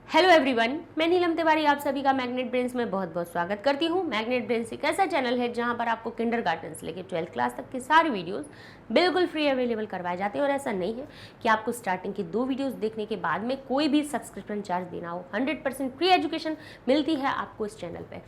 Hello everyone, मैं नीलम तिवारी आप सभी का मैग्नेट ब्रेन्स में बहुत बहुत स्वागत करती हूँ। मैग्नेट ब्रेन्स एक ऐसा चैनल है जहाँ पर आपको किंडरगार्टन से लेकर 12th क्लास तक के सारे वीडियोस बिल्कुल फ्री अवेलेबल करवाए जाते हैं। और ऐसा नहीं है कि आपको स्टार्टिंग की 2 वीडियोस देखने के बाद में कोई भी सब्सक्रिप्शन चार्ज देना हो। 100% फ्री एजुकेशन मिलती है आपको इस चैनल पर।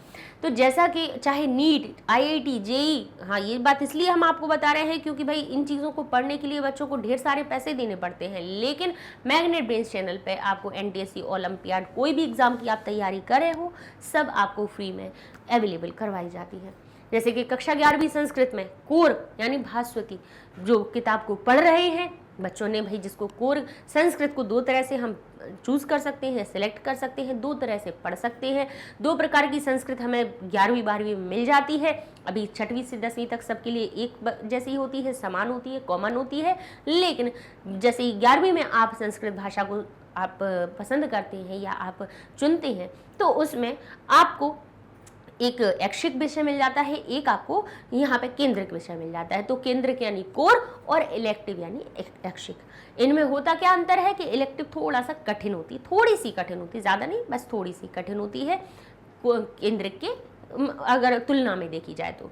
तो जैसा कि चाहे नीट, IIT, JEE, हाँ ये बात इसलिए हम आपको बता रहे हैं क्योंकि भाई इन चीज़ों को पढ़ने के लिए बच्चों को ढेर सारे पैसे देने पड़ते हैं, लेकिन मैग्नेट ब्रेन्स चैनल पर आपको NTSC, ओलंपियाड, कोई भी एग्जाम की आप तैयारी कर रहे हो सब आपको फ्री में अवेलेबल करवाई जाती है। जैसे कि कक्षा 11वीं संस्कृत में कोर यानी भास्वती जो किताब को पढ़ रहे हैं बच्चों ने, भाई जिसको कोर संस्कृत को 2 तरह से हम चूज कर सकते हैं, सिलेक्ट कर सकते हैं, 2 तरह से पढ़ सकते हैं। 2 प्रकार की संस्कृत हमें 11वीं 12वीं में मिल जाती है। अभी 6वीं से 10वीं तक सबके लिए एक जैसी होती है, समान होती है, कॉमन होती है। लेकिन जैसे 11वीं में आप संस्कृत भाषा को आप पसंद करते हैं या आप चुनते हैं तो उसमें आपको एक ऐच्छिक विषय मिल जाता है, एक आपको यहाँ पे केंद्रिक विषय मिल जाता है। तो केंद्रिक यानी कोर और इलेक्टिव यानी ऐच्छिक। इनमें होता क्या अंतर है कि इलेक्टिव थोड़ा सा कठिन होती है, थोड़ी सी कठिन होती है, ज़्यादा नहीं, बस थोड़ी सी कठिन होती है केंद्रिक के अगर तुलना में देखी जाए तो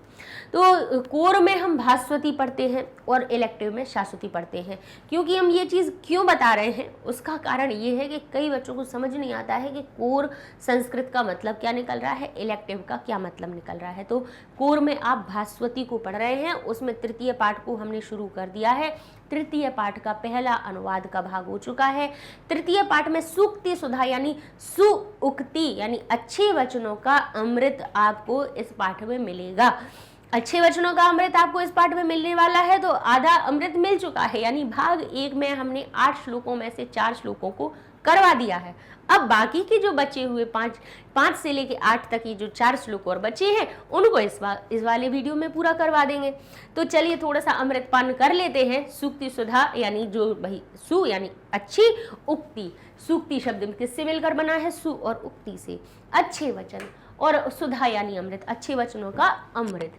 कोर में हम भास्वती पढ़ते हैं और इलेक्टिव में शाश्वती पढ़ते हैं। क्योंकि हम ये चीज़ क्यों बता रहे हैं उसका कारण ये है कि कई बच्चों को समझ नहीं आता है कि कोर संस्कृत का मतलब क्या निकल रहा है, इलेक्टिव का क्या मतलब निकल रहा है। तो कोर में आप भास्वती को पढ़ रहे हैं, उसमें तृतीय पाठ को हमने शुरू कर दिया है। तृतीय पाठ का पहला अनुवाद का भाग हो चुका है। तृतीय पाठ में सूक्ति सुधा यानी सुउक्ति यानी अच्छे वचनों का अमृत आपको इस पाठ में मिलेगा। अच्छे वचनों का अमृत आपको इस पाठ में मिलने वाला है, तो आधा अमृत मिल चुका है। यानी भाग 1 में हमने 8 श्लोकों में से 4 श्लोकों को करवा दिया है। अब बाकी के जो बचे हुए 5 से लेके 8 तक ये जो 4 श्लोक और बचे हैं उनको इस वाले वीडियो में पूरा करवा देंगे। तो चलिए थोड़ा सा अमृत पान कर लेते हैं। सूक्ति सुधा यानी जो भाई सु यानी अच्छी, उक्ति, सूक्ति शब्द किससे मिलकर बना है, सु और उक्ति से, अच्छे वचन, और सुधा यानी अमृत, अच्छे वचनों का अमृत।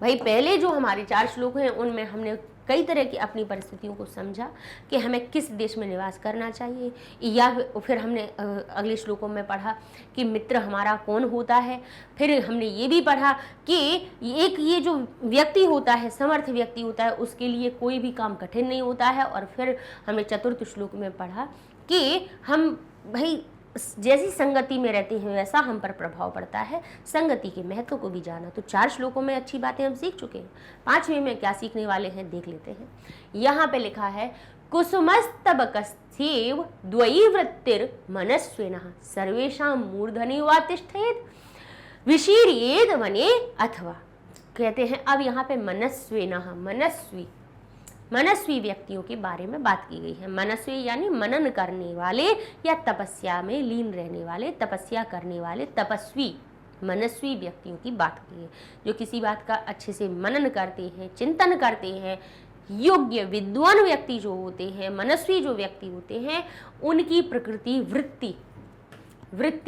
भाई पहले जो हमारे 4 श्लोक हैं उनमें हमने कई तरह की अपनी परिस्थितियों को समझा कि हमें किस देश में निवास करना चाहिए, या फिर हमने अगले श्लोकों में पढ़ा कि मित्र हमारा कौन होता है। फिर हमने ये भी पढ़ा कि एक ये जो व्यक्ति होता है, समर्थ व्यक्ति होता है, उसके लिए कोई भी काम कठिन नहीं होता है। और फिर हमने चतुर्थ श्लोक में पढ़ा कि हम भाई जैसी संगति में रहते हैं वैसा हम पर प्रभाव पड़ता है, संगति के महत्व को भी जाना। तो 4 श्लोकों में अच्छी बातें हम सीख चुके हैं। 5वें में क्या सीखने वाले हैं देख लेते हैं। यहाँ पे लिखा है कुसुमस्तबकस्येव द्वयीवृत्तिर मनस्विनः सर्वेषां मूर्धनि वा तिष्ठेत् विशीर्येद वने अथवा। कहते हैं अब यहाँ पे मनस्विनः, मनस्वी व्यक्तियों के बारे में बात की गई है। मनस्वी यानी मनन करने वाले या तपस्या में लीन रहने वाले, तपस्या करने वाले, तपस्वी, मनस्वी व्यक्तियों की बात की है, जो किसी बात का अच्छे से मनन करते हैं, चिंतन करते हैं। योग्य विद्वान व्यक्ति जो होते हैं, मनस्वी जो व्यक्ति होते हैं, उनकी प्रकृति वृत्ति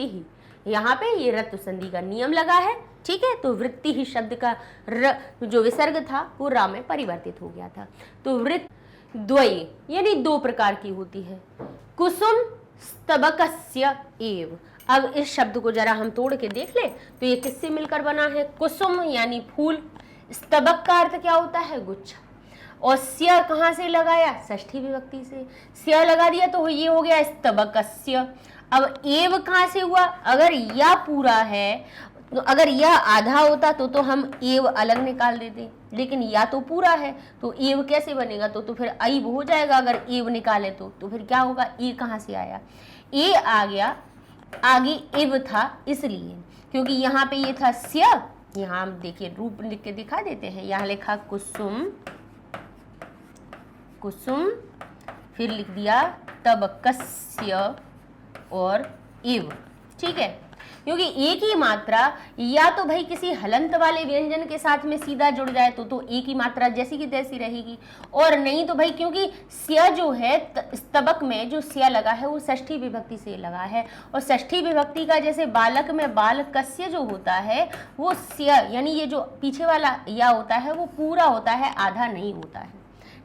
ही, यहाँ पे ये रत्व संधि का नियम लगा है, ठीक है। तो वृत्ति ही शब्द का जो विसर्ग था वो रा में परिवर्तित हो गया था। तो वृत्त द्वय यानी 2 प्रकार की होती है। कुसुम स्तबकस्य एव। अब इस शब्द को जरा हम तोड़ के देख ले तो ये किससे मिलकर बना है। कुसुम यानी फूल, स्तबक का अर्थ क्या होता है, गुच्छा, और स्या कहाँ से लगाया, षष्ठी विभक्ति से स्या लगा दिया तो ये हो गया स्तबकस्य। अब एव कहाँ से हुआ, अगर या पूरा है तो अगर यह आधा होता तो हम एव अलग निकाल देते, लेकिन या तो पूरा है तो एव कैसे बनेगा, तो फिर ऐब हो जाएगा। अगर एव निकाले तो फिर क्या होगा, ए कहाँ से आया, ए आ गया, आगे एव था इसलिए, क्योंकि यहाँ पे ये था स्या। यहाँ हम देखिए रूप लिख के दिखा देते हैं। यहाँ लिखा कुसुम, फिर लिख दिया तबकस्य और एव, ठीक है। क्योंकि एक ही मात्रा या तो भाई किसी हलंत वाले व्यंजन के साथ में सीधा जुड़ जाए तो एक ही मात्रा जैसी की तैसी रहेगी, और नहीं तो भाई क्योंकि स्या जो है स्तबक में जो स्या लगा है वो षष्ठी विभक्ति से लगा है, और षष्ठी विभक्ति का जैसे बालक में बालकस्य जो होता है वो स्या यानी ये जो पीछे वाला या होता है वो पूरा होता है, आधा नहीं होता है,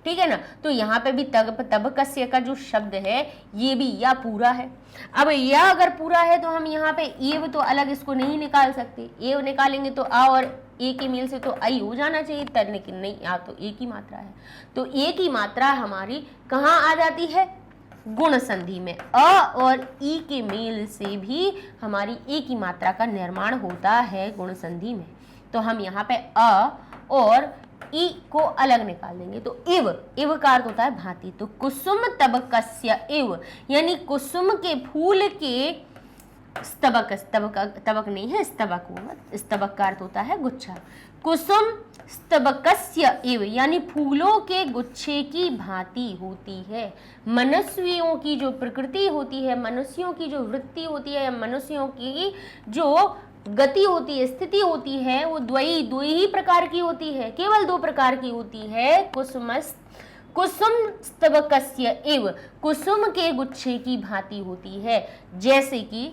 ठीक है ना। तो यहाँ पे भी तबकस्य का जो शब्द है ये भी या पूरा है। अब या अगर पूरा है तो हम यहाँ पे एव तो अलग इसको नहीं निकाल सकते, एव निकालेंगे तो आ और ए के मेल से तो आई हो जाना चाहिए तर, लेकिन नहीं, या तो एक ही मात्रा है। तो एक ही मात्रा हमारी कहाँ आ जाती है, गुण संधि में। अ और ई के मेल से भी हमारी एक ही मात्रा का निर्माण होता है गुण संधि में। तो हम यहाँ पे अ और ई को अलग निकाल देंगे तो इव, इव का अर्थ होता है भांति। तो कुसुम तबकस्य इव, यानी कुसुम के फूल के स्तबक, तबक नहीं है, स्तबक होगा, स्तबक का अर्थ होता है गुच्छा। कुसुम स्तबकस्य इव, यानी फूलों के गुच्छे की भांति होती है। मनुष्यों की जो प्रकृति होती है, मनुष्यों की जो वृत्ति होती है, मनुष्यों की जो गति होती है, स्थिति होती है, वो दो ही प्रकार की होती है, केवल 2 प्रकार की होती है। कुसुम स्तबकस्य इव, कुसुम के गुच्छे की भांति होती है। जैसे कि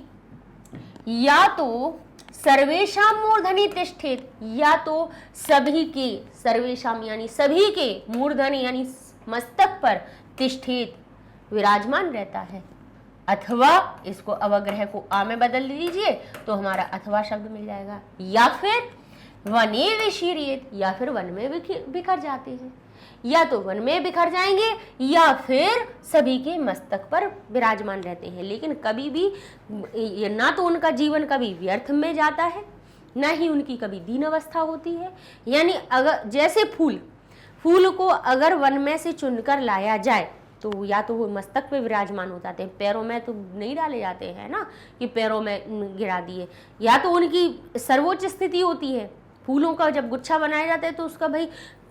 या तो सर्वेशाम मूर्धनि तिष्ठेत, या तो सभी के, सर्वेशाम यानी सभी के, मूर्धनि यानी मस्तक पर, तिष्ठेत विराजमान रहता है। अथवा इसको अवग्रह को आ में बदल दीजिए तो हमारा अथवा शब्द मिल जाएगा। या फिर वने विशीर्येत, या फिर वन में बिखर जाते हैं, या तो वन में बिखर जाएंगे या फिर सभी के मस्तक पर विराजमान रहते हैं। लेकिन कभी भी ना तो उनका जीवन कभी व्यर्थ में जाता है, ना ही उनकी कभी दीन अवस्था होती है। यानी अगर जैसे फूल को अगर वन में से चुनकर लाया जाए तो या तो वो मस्तक पे विराजमान हो जाते हैं, पैरों में तो नहीं डाले जाते हैं ना कि पैरों में गिरा दिए, या तो उनकी सर्वोच्च स्थिति होती है। फूलों का जब गुच्छा बनाया जाता है तो उसका भाई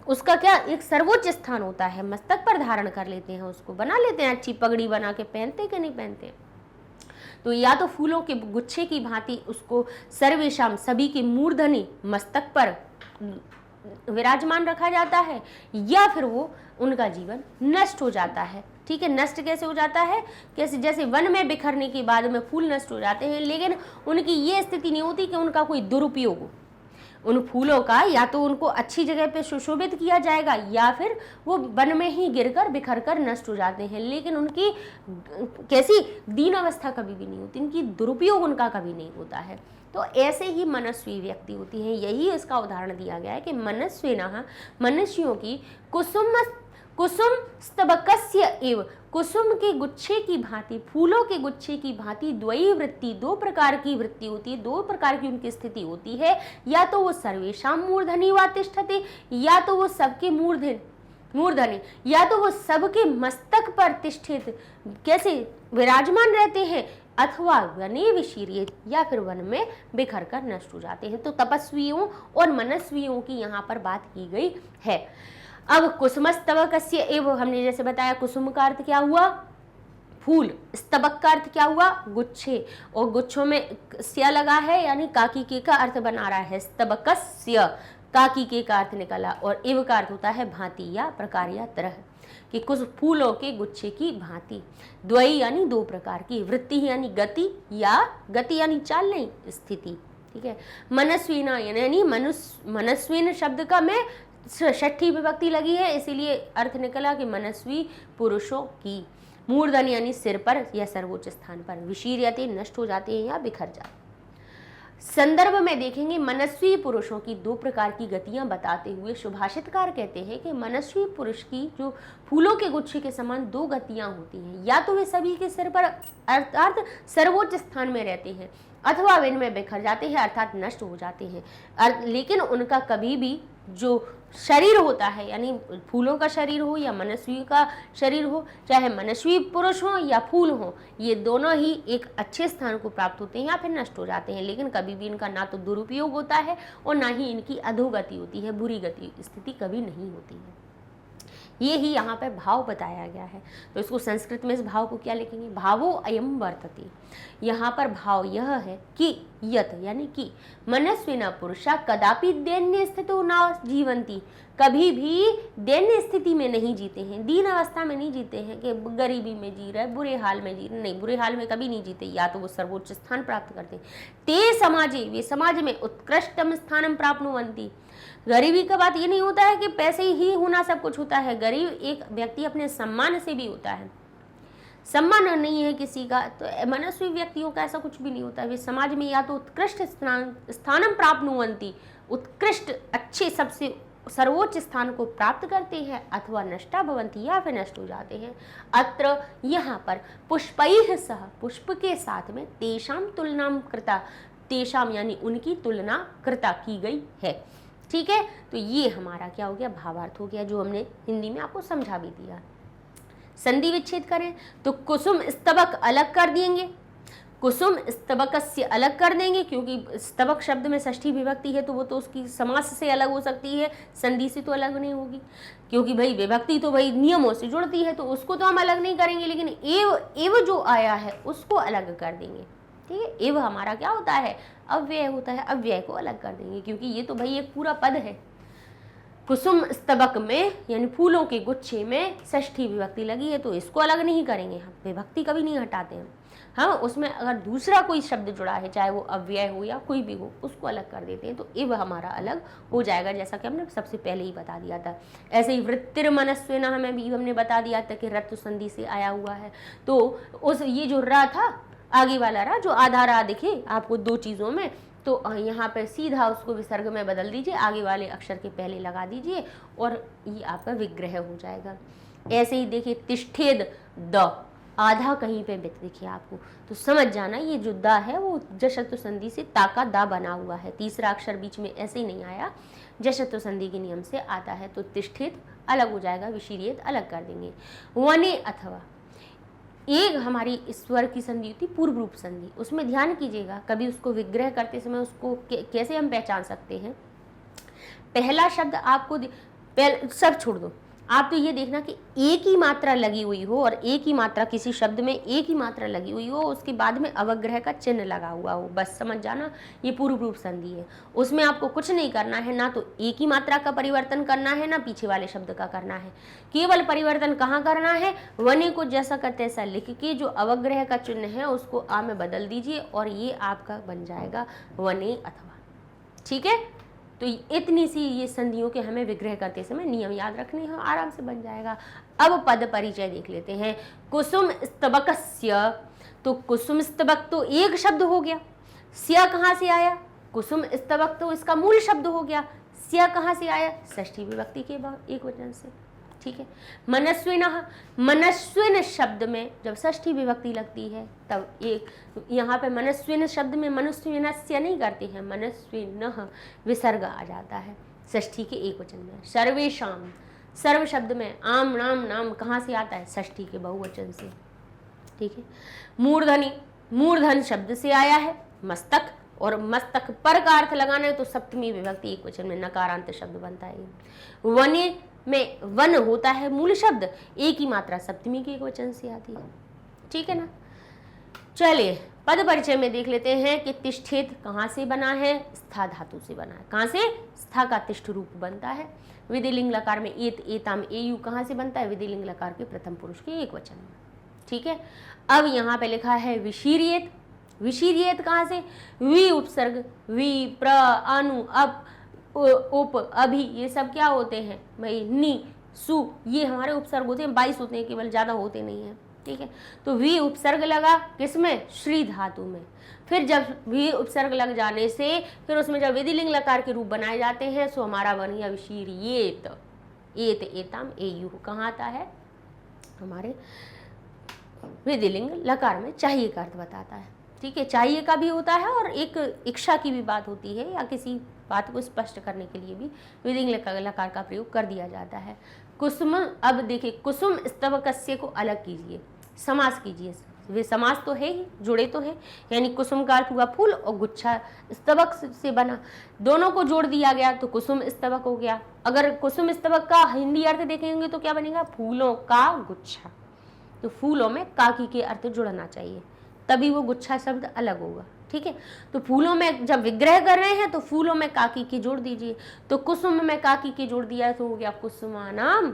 उसका क्या एक सर्वोच्च स्थान होता है, मस्तक पर धारण कर लेते हैं, उसको बना लेते हैं, अच्छी पगड़ी बना के पहनते कि नहीं पहनते। तो या तो फूलों के गुच्छे की भांति उसको सर्वेशाम सभी के मूर्धनि मस्तक पर विराजमान रखा जाता है, या फिर वो उनका जीवन नष्ट हो जाता है। ठीक है, नष्ट कैसे हो जाता है, कैसे, जैसे वन में बिखरने के बाद में फूल नष्ट हो जाते हैं, लेकिन उनकी ये स्थिति नहीं होती कि उनका कोई दुरुपयोग हो उन फूलों का, या तो उनको अच्छी जगह पे सुशोभित किया जाएगा या फिर वो वन में ही गिरकर बिखर कर नष्ट हो जाते हैं, लेकिन उनकी कैसी दीन अवस्था कभी भी नहीं होती, इनकी दुरुपयोग उनका कभी नहीं होता है। तो ऐसे ही मनस्वी व्यक्ति होती है। यही इसका उदाहरण दिया गया है कि मनस्विनः, मनुष्यों की कुसुम स्तबकस्य एव, कुसुम के गुच्छे की भांति, फूलों के गुच्छे की भांति द्वयी वृत्ति, 2 प्रकार की वृत्ति होती है, 2 प्रकार की उनकी स्थिति होती है। या तो वो सर्वेशाम मूर्धनि वा तिष्ठति, या तो वो सबके मूर्धनि, या तो वो सबके मस्तक पर तिष्ठित कैसे विराजमान रहते हैं, अथवा वने विशीर्येत, या फिर वन में बिखर कर नष्ट हो जाते हैं। तो तपस्वियों और मनस्वियों की यहाँ पर बात की गई है। अब कुसुमस्तबकस्य एव, हमने जैसे बताया कुसुम का अर्थ क्या हुआ, फूल, स्तबक का अर्थ क्या हुआ, गुच्छे, और गुच्छों में स्य लगा है यानी काकी के का अर्थ बना रहा है, स्तबकस्य काकी के का अर्थ निकला, और एव का अर्थ होता है भांति या प्रकार या तरह, कि कुछ फूलों के गुच्छे की भांति। द्वयी यानी 2 प्रकार की, वृत्ति यानी गति, या गति यानी चाल नहीं, स्थिति। ठीक है, मनस्विना यानी मनस्विन शब्द का में षष्ठी विभक्ति लगी है, इसीलिए अर्थ निकला कि मनस्वी पुरुषों की, मूर्धन यानी सिर पर या सर्वोच्च स्थान पर, विशीर्यते नष्ट हो जाते हैं या बिखर जाते। संदर्भ में देखेंगे मनस्वी पुरुषों की 2 प्रकार की गतियां बताते हुए सुभाषितकार कहते हैं कि मनस्वी पुरुष की जो फूलों के गुच्छे के समान 2 गतियां होती हैं, या तो वे सभी के सिर पर अर्थात सर्वोच्च स्थान में रहते हैं, अथवा वे इनमें बिखर जाते हैं अर्थात नष्ट हो जाते हैं। लेकिन उनका कभी भी जो शरीर होता है, यानी फूलों का शरीर हो या मनस्वी का शरीर हो, चाहे मनस्वी पुरुष हो या फूल हो, ये दोनों ही एक अच्छे स्थान को प्राप्त होते हैं या फिर नष्ट हो जाते हैं, लेकिन कभी भी इनका ना तो दुरुपयोग होता है और ना ही इनकी अधोगति होती है, बुरी गति स्थिति कभी नहीं होती है। ये ही यहाँ पे भाव बताया गया है। तो इसको संस्कृत में इस भाव को क्या लिखेंगे, भावो अयम वर्तते। यहाँ पर भाव यह है कि यत यानी कि मनस्विना पुरुषा कदापि दैन्य स्थितो न जीवंती, कभी भी दैन्य स्थिति में नहीं जीते हैं, दीन अवस्था में नहीं जीते हैं कि गरीबी में जी रहे, बुरे हाल में जी रहे, नहीं, बुरे हाल में कभी नहीं जीते, या तो वो सर्वोच्च स्थान प्राप्त करते। ते समाजे, वे समाज में उत्कृष्टम स्थानम प्राप्नुवन्ति। गरीबी का बात ये नहीं होता है कि पैसे ही होना सब कुछ होता है, गरीब एक व्यक्ति अपने सम्मान से भी होता है। सम्मान नहीं है किसी का तो मनस्वी व्यक्तियों का ऐसा कुछ भी नहीं होता। वे समाज में या तो उत्कृष्ट स्थानम प्राप्नुवन्ति, उत्कृष्ट अच्छे सबसे सर्वोच्च स्थान को प्राप्त करते हैं, अथवा नष्टा भवन्ति, या फिर नष्ट हो जाते हैं। अत्र यहाँ पर पुष्पैः सह, पुष्प के साथ में तेषाम तुलनाम कृता, तेषाम यानी उनकी तुलना कृता की गई है। ठीक है, तो ये हमारा क्या हो गया, भावार्थ हो गया, जो हमने हिंदी में आपको समझा भी दिया। संधि विच्छेद करें तो कुसुम स्तबक अलग कर देंगे, कुसुम स्तबकस्य अलग कर देंगे, क्योंकि स्तबक शब्द में षष्ठी विभक्ति है तो वो तो उसकी समास से अलग हो सकती है, संधि से तो अलग नहीं होगी, क्योंकि भाई विभक्ति तो भाई नियमों से जुड़ती है, तो उसको तो हम अलग नहीं करेंगे, लेकिन एव जो आया है उसको अलग कर देंगे। ठीक है, एव हमारा क्या होता है, अव्यय होता है, अव्यय को अलग कर देंगे, क्योंकि ये तो भाई एक पूरा पद है। कुसुम स्तबक में यानी फूलों के गुच्छे में षष्ठी विभक्ति लगी है तो इसको अलग नहीं करेंगे हम, विभक्ति कभी नहीं हटाते हम। हाँ, उसमें अगर दूसरा कोई शब्द जुड़ा है, चाहे वो अव्यय हो या कोई भी हो, उसको अलग कर देते हैं, तो इव हमारा अलग हो जाएगा, जैसा कि हमने सबसे पहले ही बता दिया था। ऐसे ही वृत्तिर्मनस्विनः हमें भी हमने बता दिया था कि रत्व संधि से आया हुआ है, तो उस ये जो रा था, आगे वाला रा जो आधा रा दिखे आपको दो चीज़ों में, तो यहाँ पर सीधा उसको विसर्ग में बदल दीजिए, आगे वाले अक्षर के पहले लगा दीजिए और ये आपका विग्रह हो जाएगा। ऐसे ही देखिए तिष्ठेद द, आधा कहीं पे बित दिखे आपको, तो समझ जाना ये जो द है वो जशत्व संधि से ता का दा बना हुआ है, तीसरा अक्षर बीच में ऐसे ही नहीं आया, जशत्व संधि के नियम से आता है, तो तिष्ठित अलग हो जाएगा, विशीर्येत अलग कर देंगे। वने अथवा एक हमारी स्वर की संधि होती पूर्व रूप संधि, उसमें ध्यान कीजिएगा, कभी उसको विग्रह करते समय उसको कैसे हम पहचान सकते हैं। पहला शब्द आपको सब छोड़ दो, आप तो ये देखना कि एक ही मात्रा लगी हुई हो, और एक ही मात्रा किसी शब्द में एक ही मात्रा लगी हुई हो, उसके बाद में अवग्रह का चिन्ह लगा हुआ हो, बस समझ जाना ये पूर्व रूप संधि है। उसमें आपको कुछ नहीं करना है, ना तो एक ही मात्रा का परिवर्तन करना है, ना पीछे वाले शब्द का करना है। केवल परिवर्तन कहाँ करना है, वने को जैसा का तैसा लिख के जो अवग्रह का चिन्ह है उसको आ में बदल दीजिए और ये आपका बन जाएगा वने अथवा। ठीक है, तो इतनी सी ये संधियों के हमें विग्रह करते समय नियम याद रखने हैं, आराम से बन जाएगा। अब पद परिचय देख लेते हैं। कुसुम स्तबकस्य, तो कुसुम स्तबक तो एक शब्द हो गया, स्या कहाँ से आया, कुसुम स्तबक तो इसका मूल शब्द हो गया, स्या कहाँ से आया, षष्ठी विभक्ति के एक वचन से। ठीक है, मनस्विनः, मनस्विन शब्द में जब षष्ठी विभक्ति लगती है तब एक यहाँ पे मनस्विन शब्द में मनुस्विनस्य नहीं करते हैं, मनस्विनः विसर्ग आ जाता है षष्ठी के एक वचन में। सर्वेशाम, सर्व शब्द में आम नाम नाम कहाँ से आता है, षष्ठी के बहुवचन से। ठीक है, मूर्धनि, मूर्धन शब्द से आया है मस्तक, और मस्तक पर का अर्थ लगाना है तो सप्तमी विभक्ति एक वचन में नकारांत शब्द बनता है। वने में वन होता है मूल शब्द, एक ही मात्रा सप्तमी के एक वचन से आती है। ठीक है ना, चलिए पद परिचय में देख लेते हैं कि तिष्ठेत कहाँ से बना है, स्था धातु से बना है। कहाँ से, स्था का तिष्ठ रूप बनता है। विधिलिंग लकार में एत एताम एयु कहाँ से बनता है, विधिलिंग लकार के प्रथम पुरुष के एक वचन में। ठीक है, अब यहाँ पे लिखा है विशीर्येत, विशीर्येत कहाँ से, वी उपसर्ग, वी प्र अनु अप उप अभी ये सब क्या होते हैं भाई, नी सु ये हमारे उपसर्ग होते हैं, 22 होते हैं केवल, ज़्यादा होते नहीं हैं। ठीक है, तो वी उपसर्ग लगा किसमें, श्री धातु में। फिर जब वी उपसर्ग लग जाने से फिर उसमें जब विधिलिंग लकार के रूप बनाए जाते हैं सो हमारा बन गया विशीर्येत, एत एताम एयु कहाँ आता है, हमारे विधिलिंग लकार में चाहिए का अर्थ बताता है। ठीक है, चाहिए का भी होता है और एक इच्छा की भी बात होती है, या किसी बात को स्पष्ट करने के लिए भी विधिलिंग लकार का प्रयोग कर दिया जाता है। कुसुम, अब देखिए कुसुम स्तबकस्य को अलग कीजिए, समास कीजिए, वे समास तो है ही, जुड़े तो हैं, यानी कुसुम का अर्थ हुआ फूल और गुच्छा स्तबक से बना, दोनों को जोड़ दिया गया तो कुसुम स्तबक हो गया। अगर कुसुम स्तबक का हिंदी अर्थ देखेंगे तो क्या बनेगा, फूलों का गुच्छा, तो फूलों में काकी के अर्थ जुड़ना चाहिए तभी वो गुच्छा शब्द अलग होगा। ठीक है, तो फूलों में जब विग्रह कर रहे हैं तो फूलों में काकी की जोड़ दीजिए, तो कुसुम में काकी की जोड़ दिया तो हो गया कुसुमानाम,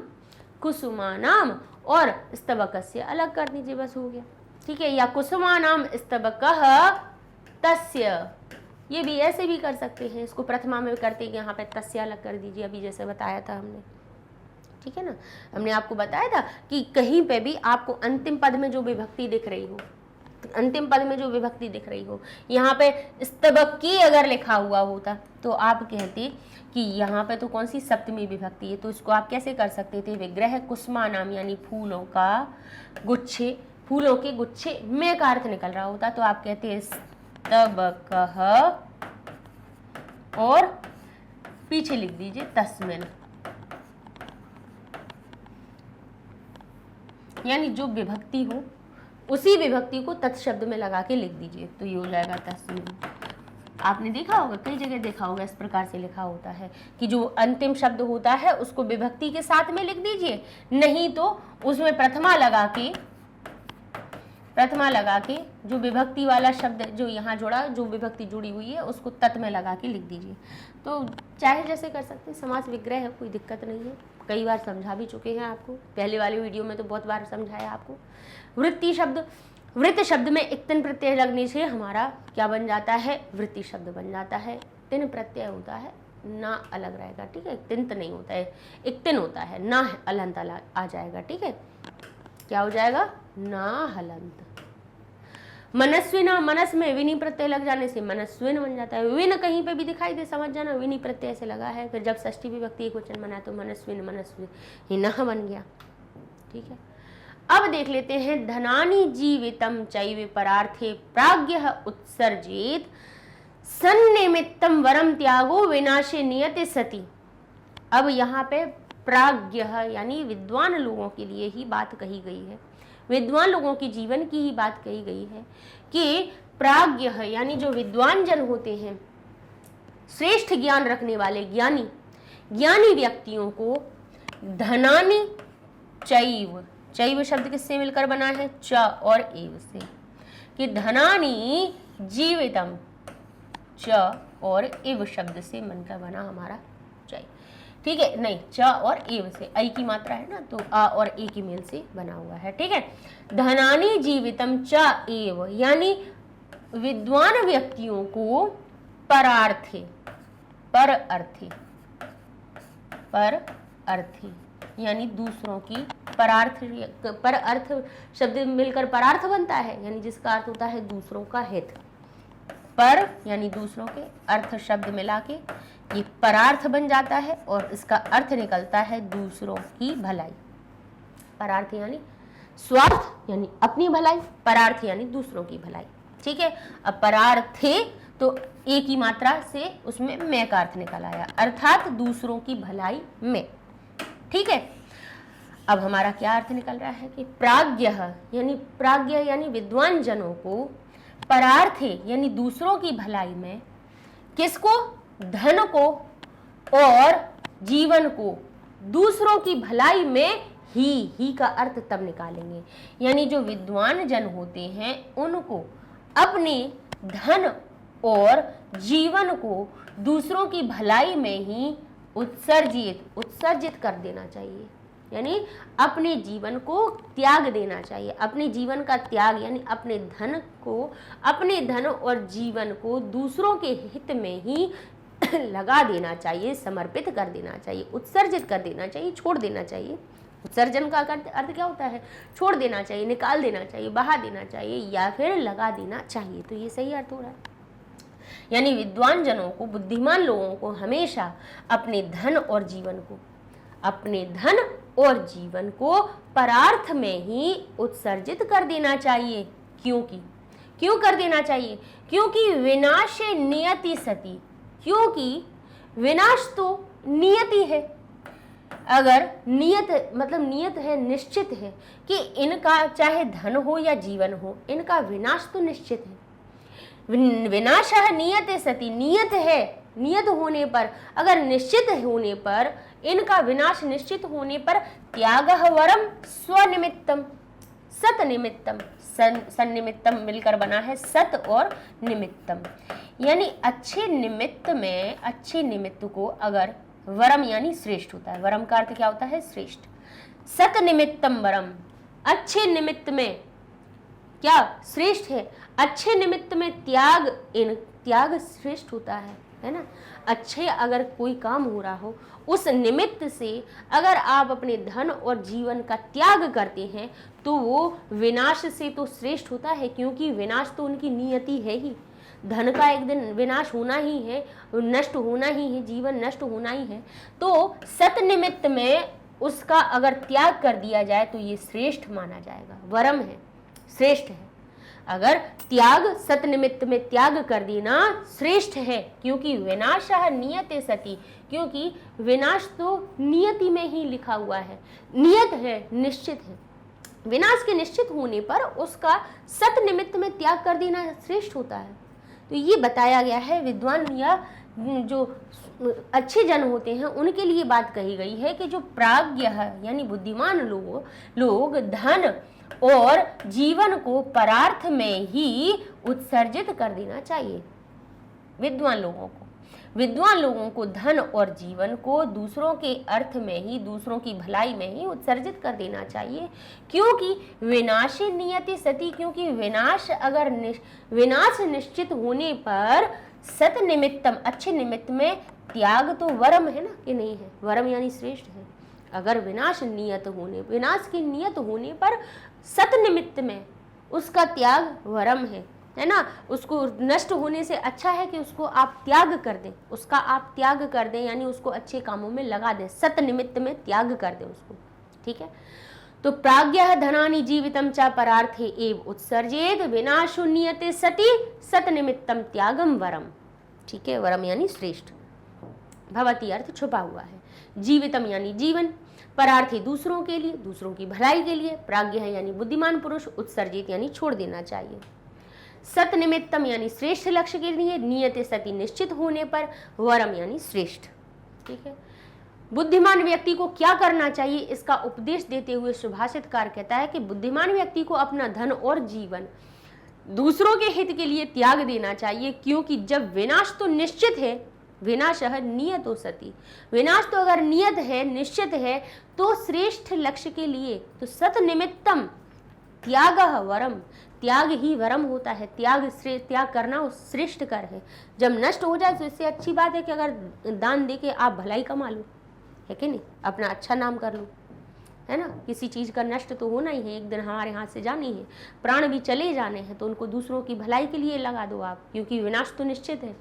कुसुमानाम, और स्तबकस्य अलग कर दीजिए, बस हो गया। ठीक है, या कुसुमानाम स्तबकः तस्य, ये भी ऐसे भी कर सकते हैं, इसको प्रथमा में करते हैं यहाँ पे तस्य अलग कर दीजिए, अभी जैसे बताया था हमने। ठीक है ना। हमने आपको बताया था कि कहीं पे भी आपको अंतिम पद में जो विभक्ति दिख रही हो, अंतिम पद में जो विभक्ति दिख रही हो, यहाँ पे स्तबकी अगर लिखा हुआ होता तो आप कहते कि यहाँ पे तो कौन सी सप्तमी विभक्ति है, तो इसको आप कैसे कर सकते थे, विग्रह कुसुमानाम यानी फूलों का गुच्छे, फूलों के गुच्छे में का अर्थ निकल रहा होता, तो आप कहते स्तबकः और पीछे लिख दीजिए तस्मिन, यानी जो विभक्ति हो उसी विभक्ति को तत्शब्द में लगा के लिख दीजिए, तो ये हो जाएगा तस्मिन। आपने देखा होगा, कई जगह देखा होगा इस प्रकार से लिखा होता है कि जो अंतिम शब्द होता है उसको विभक्ति के साथ में लिख दीजिए, नहीं तो उसमें प्रथमा लगा के जो विभक्ति वाला शब्द जो यहाँ जुड़ा, जो विभक्ति जुड़ी हुई है उसको तत् में लगा के लिख दीजिए। तो चाहे जैसे कर सकते हैं, समास विग्रह है, कोई दिक्कत नहीं है, कई बार समझा भी चुके हैं आपको, पहले वाले वीडियो में तो बहुत बार समझाया आपको। वृत्ति शब्द, वृत्त शब्द में इक्तिन प्रत्यय लगने से हमारा क्या बन जाता है, वृत्ति शब्द बन जाता है। तिन प्रत्यय होता है, ना अलग रहेगा, ठीक है, तिंत नहीं होता है, इक्तिन होता है, ना अलंत आ जाएगा, ठीक है, क्या हो जाएगा, ना हलंत। मनस्विना, मनस में विनी प्रत्यय लग जाने से मनस्विन बन जाता है। विन कहीं पे भी दिखाई दे समझ जाना, विनी प्रत्यय से लगा है, फिर जब षष्ठी विभक्ति एकवचन बना तो मनस्विन मनस्विन बन गया, ठीक है। अब देख लेते हैं धनानि जीवितम चैव परार्थे प्राज्ञः उत्सर्जेत सन्निमित्तम वरम त्यागो विनाशे नियते सति। अब यहाँ पे प्राज्ञः यानी विद्वान लोगों के लिए ही बात कही गई है, विद्वान लोगों के जीवन की ही बात कही गई है कि प्राज्ञः यानी जो विद्वान जन होते हैं, श्रेष्ठ ज्ञान रखने वाले ज्ञानी व्यक्तियों को धनानि चैव, चैव शब्द किससे मिलकर बना है, च और एव से, कि धनानि जीवितम, च और एव शब्द से मिलकर बना हमारा चै, ठीक है, नहीं च और एव से, ऐ की मात्रा है ना, तो आ और ए की मेल से बना हुआ है, ठीक है। धनानि जीवितम च एव यानी विद्वान व्यक्तियों को परार्थे, पर अर्थे यानी दूसरों की, पर अर्थ शब्द मिलकर परार्थ बनता है, यानी जिसका अर्थ होता है दूसरों का हित, पर यानी दूसरों के, अर्थ शब्द मिला के ये परार्थ बन जाता है और इसका अर्थ निकलता है दूसरों की भलाई। परार्थ यानी स्वार्थ यानी अपनी भलाई, परार्थ यानी दूसरों की भलाई, ठीक है। अब परार्थे तो एक ही मात्रा से उसमें मैं का अर्थ निकल आया, अर्थात दूसरों की भलाई में, ठीक है। अब हमारा क्या अर्थ निकल रहा है कि प्राज्ञ यानी विद्वान जनों को परार्थे यानी दूसरों की भलाई में, किसको, धन को और जीवन को, दूसरों की भलाई में ही का अर्थ तब निकालेंगे, यानी जो विद्वान जन होते हैं उनको अपने धन और जीवन को दूसरों की भलाई में ही उत्सर्जित कर देना चाहिए, यानी अपने जीवन को त्याग देना चाहिए, अपने जीवन का त्याग यानी अपने धन और जीवन को दूसरों के हित में ही लगा देना चाहिए, समर्पित कर देना चाहिए, उत्सर्जित कर देना चाहिए, छोड़ देना चाहिए। उत्सर्जन का अर्थ क्या होता है, छोड़ देना चाहिए, निकाल देना चाहिए, बहा देना चाहिए या फिर लगा देना चाहिए, तो ये सही अर्थ हो रहा है। यानी विद्वान जनों को, बुद्धिमान लोगों को हमेशा अपने धन और जीवन को परार्थ में ही उत्सर्जित कर देना चाहिए। क्यों कर देना चाहिए, क्योंकि विनाशे नियति सति, क्योंकि विनाश तो नियति है। अगर नियत है, निश्चित है कि इनका चाहे धन हो या जीवन हो, इनका विनाश तो निश्चित है। विनाशः नियते सति, नियत होने पर, अगर निश्चित होने पर, इनका विनाश निश्चित होने पर त्यागः वरम स्वनिमित्तम, सतनिमित्तम, सन्निमित्तम मिलकर बना है सत और निमित्तम, यानी अच्छे निमित्त को अगर वरम यानी श्रेष्ठ होता है, वरम का अर्थ क्या होता है, श्रेष्ठ। सत निमित्तम वरम, अच्छे निमित्त में क्या श्रेष्ठ है, अच्छे निमित्त में त्याग श्रेष्ठ होता है, है ना। अच्छे अगर कोई काम हो रहा हो, उस निमित्त से अगर आप अपने धन और जीवन का त्याग करते हैं तो वो विनाश से तो श्रेष्ठ होता है, क्योंकि विनाश तो उनकी नियति है ही। धन का एक दिन विनाश होना ही है, नष्ट होना ही है, जीवन नष्ट होना ही है। तो सत निमित्त में उसका अगर त्याग कर दिया जाए तो ये श्रेष्ठ माना जाएगा, वरम है, श्रेष्ठ है। अगर त्याग सत निमित्त में त्याग कर देना श्रेष्ठ है, क्योंकि विनाशः नियते सति, क्योंकि विनाश तो नियति में ही लिखा हुआ है, नियत है, निश्चित है। विनाश के निश्चित होने पर उसका सत निमित्त में त्याग कर देना श्रेष्ठ होता है। तो ये बताया गया है। विद्वान या जो अच्छे जन होते हैं उनके लिए बात कही गई है कि जो प्राज्ञ है यानी बुद्धिमान लोग धन और जीवन को परार्थ में ही उत्सर्जित कर देना चाहिए। विद्वान लोगों को धन और जीवन को दूसरों के अर्थ में ही, दूसरों की भलाई में ही उत्सर्जित कर देना चाहिए, क्योंकि विनाशी नियति सती, क्योंकि विनाश निश्चित होने पर सत निमित्तम, अच्छे निमित्त में त्याग तो वरम है ना, कि नहीं है, वरम यानी श्रेष्ठ है। अगर विनाश की नियत होने पर सत निमित्त में उसका त्याग वरम है ना। उसको नष्ट होने से अच्छा है कि उसको आप त्याग कर दें, उसका आप त्याग कर दें, यानी उसको अच्छे कामों में लगा दें, सत निमित्त में त्याग कर दें उसको, ठीक है। तो प्राज्ञः धनानि जीवितम च परार्थे एव उत्सर्जेत विनाशो नियते सति सत निमित्तम त्यागम वरम, ठीक है। वरम यानी श्रेष्ठ, भवती अर्थ छुपा हुआ है, जीवितम यानी जीवन, परार्थी दूसरों के लिए, दूसरों की भलाई के लिए, प्राज्ञ है यानी बुद्धिमान पुरुष, उत्सर्जित यानी छोड़ देना चाहिए, सत निमित्तम यानी श्रेष्ठ लक्ष्य के लिए, नियते सति निश्चित होने पर, वरम यानी श्रेष्ठ, ठीक है। बुद्धिमान व्यक्ति को क्या करना चाहिए, इसका उपदेश देते हुए सुभाषितकार कहता है कि बुद्धिमान व्यक्ति को अपना धन और जीवन दूसरों के हित के लिए त्याग देना चाहिए, क्योंकि जब विनाश तो निश्चित है, विनाशः नियतो सति, विनाश तो अगर नियत है, निश्चित है, तो श्रेष्ठ लक्ष्य के लिए तो सत निमित्तम त्यागः वरम, त्याग ही वरम होता है, त्याग करना श्रेष्ठ कर है। जब नष्ट हो जाए तो इससे अच्छी बात है कि अगर दान दे के आप भलाई कमा लो, है कि नहीं, अपना अच्छा नाम कर लो, है ना। किसी चीज़ का नष्ट तो होना ही है, एक दिन हमारे हाथ से जानी है, प्राण भी चले जाने हैं, तो उनको दूसरों की भलाई के लिए लगा दो आप, क्योंकि विनाश तो निश्चित है,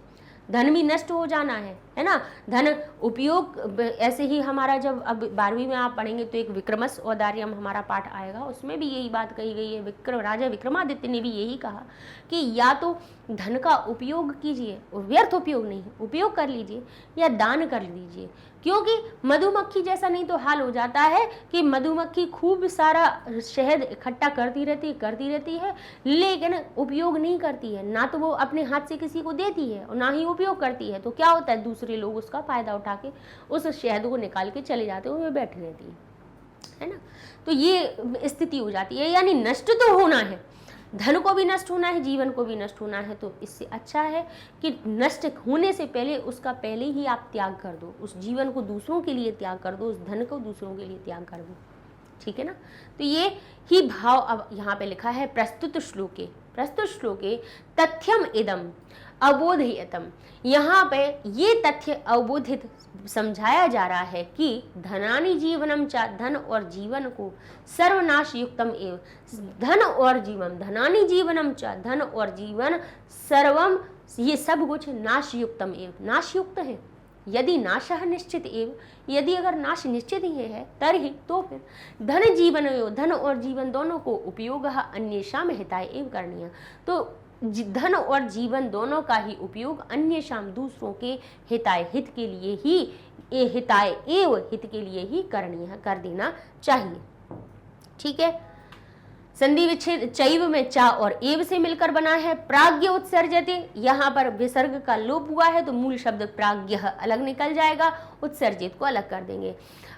धन भी नष्ट हो जाना है ना। धन उपयोग ऐसे ही हमारा, जब अब 12वीं में आप पढ़ेंगे तो एक विक्रमस औदार्यम हमारा पाठ आएगा, उसमें भी यही बात कही गई है। राजा विक्रमादित्य ने भी यही कहा कि या तो धन का उपयोग कीजिए, व्यर्थ उपयोग नहीं, उपयोग कर लीजिए या दान कर लीजिए, क्योंकि मधुमक्खी जैसा नहीं तो हाल हो जाता है कि मधुमक्खी खूब सारा शहद इकट्ठा करती रहती है, लेकिन उपयोग नहीं करती है, ना तो वो अपने हाथ से किसी को देती है और ना ही उपयोग करती है। तो क्या होता है, दूसरे लोग उसका फायदा उठा के उस शहद को निकाल के चले जाते हैं, वो बैठी रहती है ना। तो ये स्थिति हो जाती है, यानी नष्ट तो होना है, धन को भी नष्ट होना है, जीवन को भी नष्ट होना है, तो इससे अच्छा है कि नष्ट होने से पहले उसका पहले ही आप त्याग कर दो, उस जीवन को दूसरों के लिए त्याग कर दो, उस धन को दूसरों के लिए त्याग कर दो, ठीक है ना। तो ये ही भाव अब यहाँ पे लिखा है प्रस्तुत श्लोके तथ्यम इदम अबोधयतम, यहाँ पे ये तथ्य अवबोधित समझाया जा रहा है कि धनानि जीवनम च, धन और जीवन को सर्वनाश युक्तम एव, धन और जीवन, धनानि जीवनम च, धन और जीवन सर्वम, ये सब कुछ नाश युक्तम एव, नाश युक्त है। यदि नाशः निश्चित एव, यदि अगर नाश निश्चित ही है तरहि, तो फिर धन जीवन एव, धन और जीवन दोनों को उपयोगः अन्येषां हिताय एव करणीयः, तो धन और जीवन दोनों का ही उपयोग अन्येषां दूसरों के हिताय, हित के लिए ही, हिताय एव, हित के लिए ही करणीय, कर देना चाहिए, ठीक है। संधि विच्छेद चैव में चा और एव से मिलकर बना है। प्राज्ञ उत्सर्जते, यहाँ पर विसर्ग का लोप हुआ है तो मूल शब्द प्राज्ञ अलग निकल जाएगा, उत्सर्जित को अलग कर देंगे,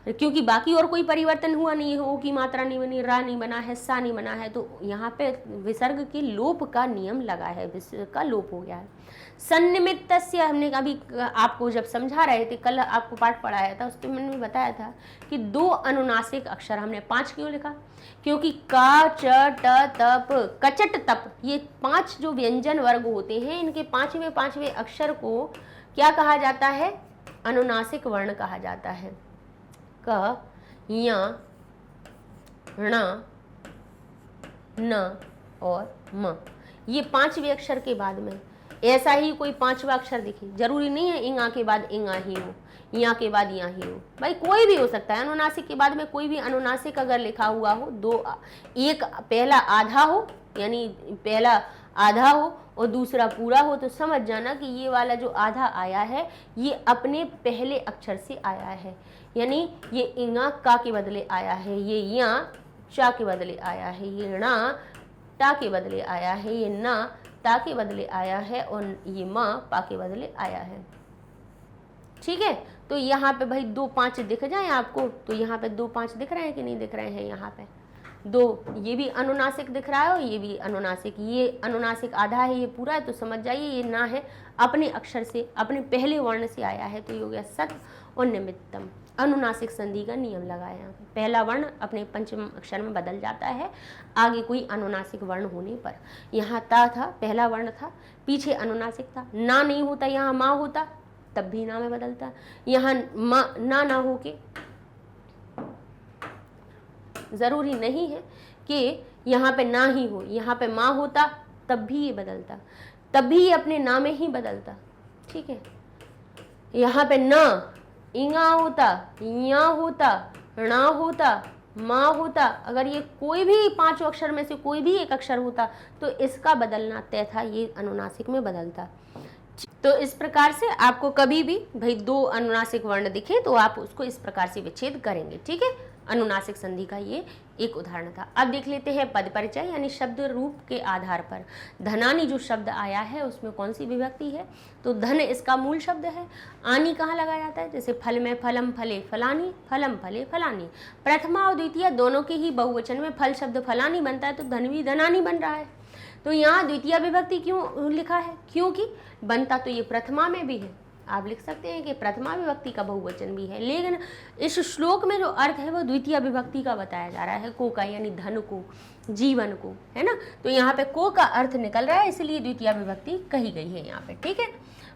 क्योंकि बाकी और कोई परिवर्तन हुआ नहीं है, ओ की मात्रा नहीं बनी, रा नहीं बना है, सा नहीं बना है, तो यहाँ पे विसर्ग के लोप का नियम लगा है, विसर्ग का लोप हो गया है। सन्निमित्तस्य, हमने अभी आपको जब समझा रहे थे, कल आपको पाठ पढ़ाया था, उसमें मैंने बताया था कि 2 अनुनासिक अक्षर, हमने 5 क्यों लिखा, क्योंकि का च ट तप कचट तप, ये 5 जो व्यंजन वर्ग होते हैं, इनके पांचवें अक्षर को क्या कहा जाता है? अनुनासिक वर्ण कहा जाता है। क, य, ण, न और म, ये 5वें अक्षर के बाद में ऐसा ही कोई 5वां अक्षर दिखे, जरूरी नहीं है इंगा के बाद इंगा ही हो, या के बाद या ही हो, भाई कोई भी हो सकता है। अनुनासिक के बाद में कोई भी अनुनासिक अगर लिखा हुआ हो, एक पहला आधा हो, यानी पहला आधा हो और दूसरा पूरा हो, तो समझ जाना कि ये वाला जो आधा आया है ये अपने पहले अक्षर से आया है, यानी ये इंगा का के बदले आया है, ये या चा के बदले आया है, ये णा टा के बदले आया है, ये ना ता के बदले आया है और ये माँ पा के बदले आया है। ठीक है, तो यहाँ पे भाई 2 5 दिख जाए आपको, तो यहाँ पे 2 5 दिख रहे हैं कि नहीं दिख रहे हैं? यहाँ पे 2, ये भी अनुनासिक दिख रहा है और ये भी अनुनासिक, ये अनुनासिक आधा है, ये पूरा है, तो समझ जाइए ये ना है अपने अक्षर से, अपने पहले वर्ण से आया है, तो ये हो गया सत और निमित्तम। अनुनासिक संधि का नियम लगाया, पहला वर्ण अपने पंचम अक्षर में बदल जाता है आगे कोई अनुनासिक वर्ण होने पर। यहाँ ता था, पहला वर्ण था, पीछे अनुनासिक था, ना नहीं होता, यहाँ माँ होता तब भी ना में बदलता, यहाँ ना हो के जरूरी नहीं है कि यहाँ पे ना ही हो, यहाँ पे माँ होता तब भी ये बदलता, तब भी ये अपने ना में ही बदलता। ठीक है, यहाँ पे ना इंगा होता, या होता, णा होता, माँ होता, अगर ये कोई भी 5 अक्षर में से कोई भी एक अक्षर होता तो इसका बदलना तय था, ये अनुनासिक में बदलता। तो इस प्रकार से आपको कभी भी भाई 2 अनुनासिक वर्ण दिखे तो आप उसको इस प्रकार से विच्छेद करेंगे। ठीक है, अनुनासिक संधि का ये एक उदाहरण था। अब देख लेते हैं पद परिचय, यानी शब्द रूप के आधार पर धनानी जो शब्द आया है उसमें कौन सी विभक्ति है? तो धन इसका मूल शब्द है। आनी कहाँ लगाया जाता है? जैसे फल में फलम फले फलानी, फलम फले फलानी। प्रथमा और द्वितीय दोनों के ही बहुवचन में फल शब्द फलानी बनता है, तो धन भी धनानी बन रहा है। तो यहाँ द्वितीय विभक्ति क्यों लिखा है? क्योंकि बनता तो ये प्रथमा में भी है, आप लिख सकते हैं कि प्रथमा विभक्ति का बहुवचन भी है, लेकिन इस श्लोक में जो अर्थ है वो द्वितीय विभक्ति का बताया जा रहा है, को का, यानी धन को, जीवन को, है ना। तो यहाँ पे को का अर्थ निकल रहा है, इसलिए द्वितीय विभक्ति कही गई है यहाँ पे। ठीक है,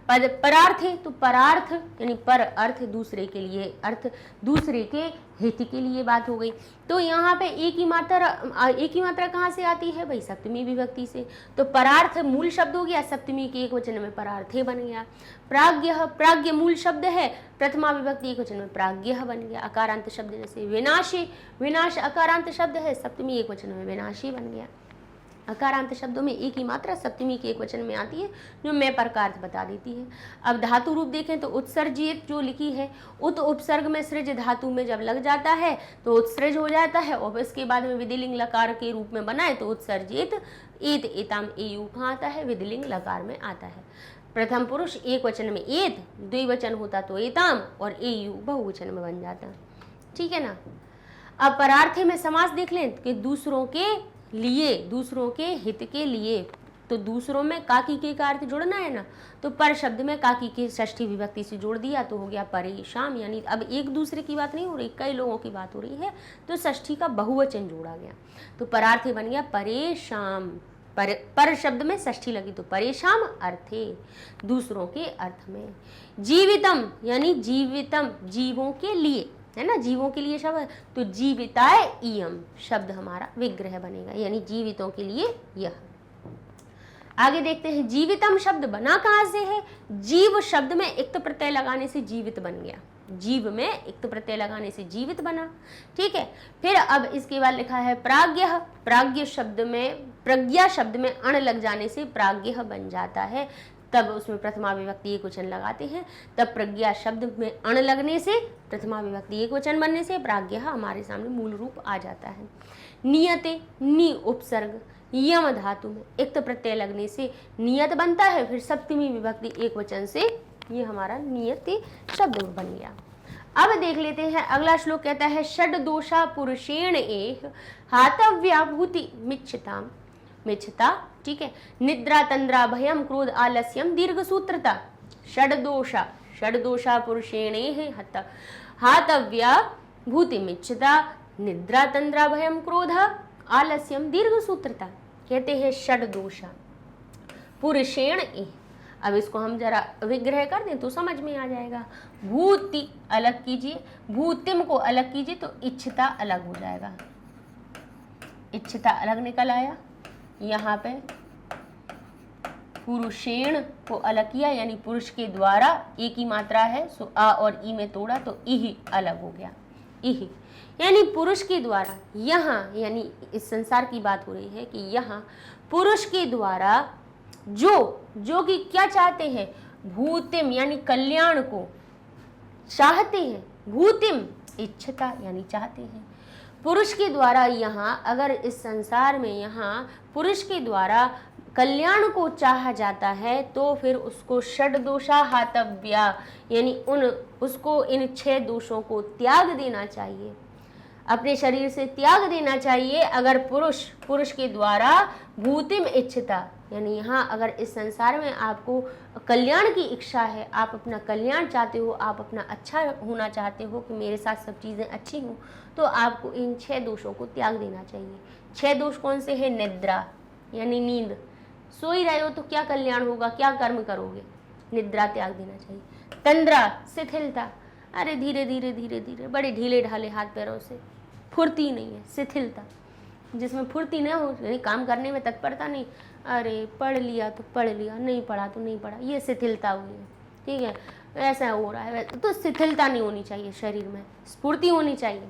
पद परार्थ है, तो परार्थ यानी पर अर्थ, दूसरे के लिए अर्थ, दूसरे के हित के लिए बात हो गई। तो यहाँ पे एक ही मात्रा कहाँ से आती है भाई? सप्तमी विभक्ति से। तो परार्थ मूल शब्द हो गया, सप्तमी के एक वचन में परार्थे बन गया। प्राज्ञ, प्राज्ञ मूल शब्द है, प्रथमा विभक्ति एक वचन में प्राज्ञ बन गया। अकारांत शब्द जैसे विनाशी, विनाश अकारांत शब्द है, सप्तमी एक वचन में विनाशी बन गया। अकारांत शब्दों में एक ही मात्रा सप्तमी के एक वचन में आती है जो मैं पर का अर्थ बता देती है। अब धातु रूप देखें तो उत्सर्जित जो लिखी है, उत उपसर्ग में सृज धातु में जब लग जाता है तो उत्सृज हो जाता है, और इसके बाद में विधिलिंग लकार के रूप में बनाए तो उत्सर्जित एत एताम एयु कहाँ आता है? विधिलिंग लकार में आता है। प्रथम पुरुष एक वचन में एत, द्विवचन होता तो एताम, और एयु बहुवचन में बन जाता। ठीक है ना। अब परार्थे में समास देख लें कि दूसरों के लिए, दूसरों के हित के लिए, तो दूसरों में काकी के का अर्थ जोड़ना है ना, तो पर शब्द में काकी के षष्ठी विभक्ति से जोड़ दिया तो हो गया परेशान, यानी अब एक दूसरे की बात नहीं हो रही, कई लोगों की बात हो रही है, तो षष्ठी का बहुवचन जोड़ा गया, तो परार्थे बन गया परेशान। पर शब्द में षष्ठी लगी तो परेशान अर्थे, दूसरों के अर्थ में। जीवितम यानी जीवितम, जीवों के लिए, है ना, जीवों के लिए शब्द, तो जीविताय इयम शब्द हमारा विग्रह बनेगा, यानी जीवितों के लिए यह। आगे देखते हैं, जीवितम शब्द बना कहाँ से है? जीव शब्द में इक्त प्रत्यय लगाने से जीवित बन गया, जीव में इक्त प्रत्यय लगाने से जीवित बना। ठीक है, फिर अब इसके बाद लिखा है प्राज्ञ, प्राज्ञ शब्द में, प्रज्ञा शब्द में अण लग जाने से प्राज्ञ बन जाता है, तब उसमें प्रथमा विभक्ति एक वचन लगाते हैं, तब प्रज्ञा शब्द में अण लगने से, प्रथमा विभक्ति एक वचन बनने से प्राज्ञ हमारे सामने मूल रूप आ जाता है। नियते, नी उपसर्ग, यम धातु में इक्त प्रत्यय लगने से नियत बनता है, फिर सप्तमी विभक्ति एक वचन से ये हमारा नियते शब्द बन गया। अब देख लेते हैं अगला श्लोक, कहता है षड दोषा पुरुषेण एह हातव्याभूति मिच्छताम, मिच्छता, ठीक है, निद्रा तंद्रा भयम क्रोध आलस्यम दीर्घ सूत्रता। षड दोषा पुरुषेणे हातव्या भूति मिच्छता, निद्रा तंद्रा भयम क्रोध आलस्यम दीर्घ सूत्रता, कहते हैं षड दोषा पुरुषेण इह। अब इसको हम जरा विग्रह कर दें तो समझ में आ जाएगा। भूति अलग कीजिए, भूतिम को अलग कीजिए तो इच्छता अलग हो जाएगा। इच्छता अलग निकल आया। यहाँ पे पुरुषेण को अलग किया, यानी पुरुष के द्वारा, एक ही मात्रा है सो आ और ई में तोड़ा तो इह अलग हो गया। इह यानी पुरुष के द्वारा, यहाँ यानी इस संसार की बात हो रही है कि यहाँ पुरुष के द्वारा जो कि क्या चाहते हैं, भूतिम यानी कल्याण को चाहते हैं, भूतिम इच्छता यानी चाहते हैं। पुरुष के द्वारा यहाँ अगर इस संसार में यहाँ पुरुष के द्वारा कल्याण को चाहा जाता है तो फिर उसको षड दोषा हातव्या, यानी उसको इन 6 दोषों को त्याग देना चाहिए, अपने शरीर से त्याग देना चाहिए। अगर पुरुष के द्वारा भूतिम इच्छता, यानी यहाँ अगर इस संसार में आपको कल्याण की इच्छा है, आप अपना कल्याण चाहते हो, आप अपना अच्छा होना चाहते हो कि मेरे साथ सब चीज़ें अच्छी हों, तो आपको इन 6 दोषों को त्याग देना चाहिए। 6 दोष कौन से हैं? निद्रा यानी नींद, सो ही रहे हो तो क्या कल्याण होगा, क्या कर्म करोगे, निद्रा त्याग देना चाहिए। तंद्रा शिथिलता, अरे धीरे धीरे धीरे धीरे, बड़े ढीले ढाले हाथ पैरों से, फुर्ती नहीं है, शिथिलता जिसमें फुर्ती न हो, यानी काम करने में तत्परता नहीं, अरे पढ़ लिया तो पढ़ लिया, नहीं पढ़ा तो नहीं पढ़ा, ये शिथिलता हुई है। ठीक है, ऐसा हो रहा है तो शिथिलता नहीं होनी चाहिए, शरीर में स्फूर्ति होनी चाहिए।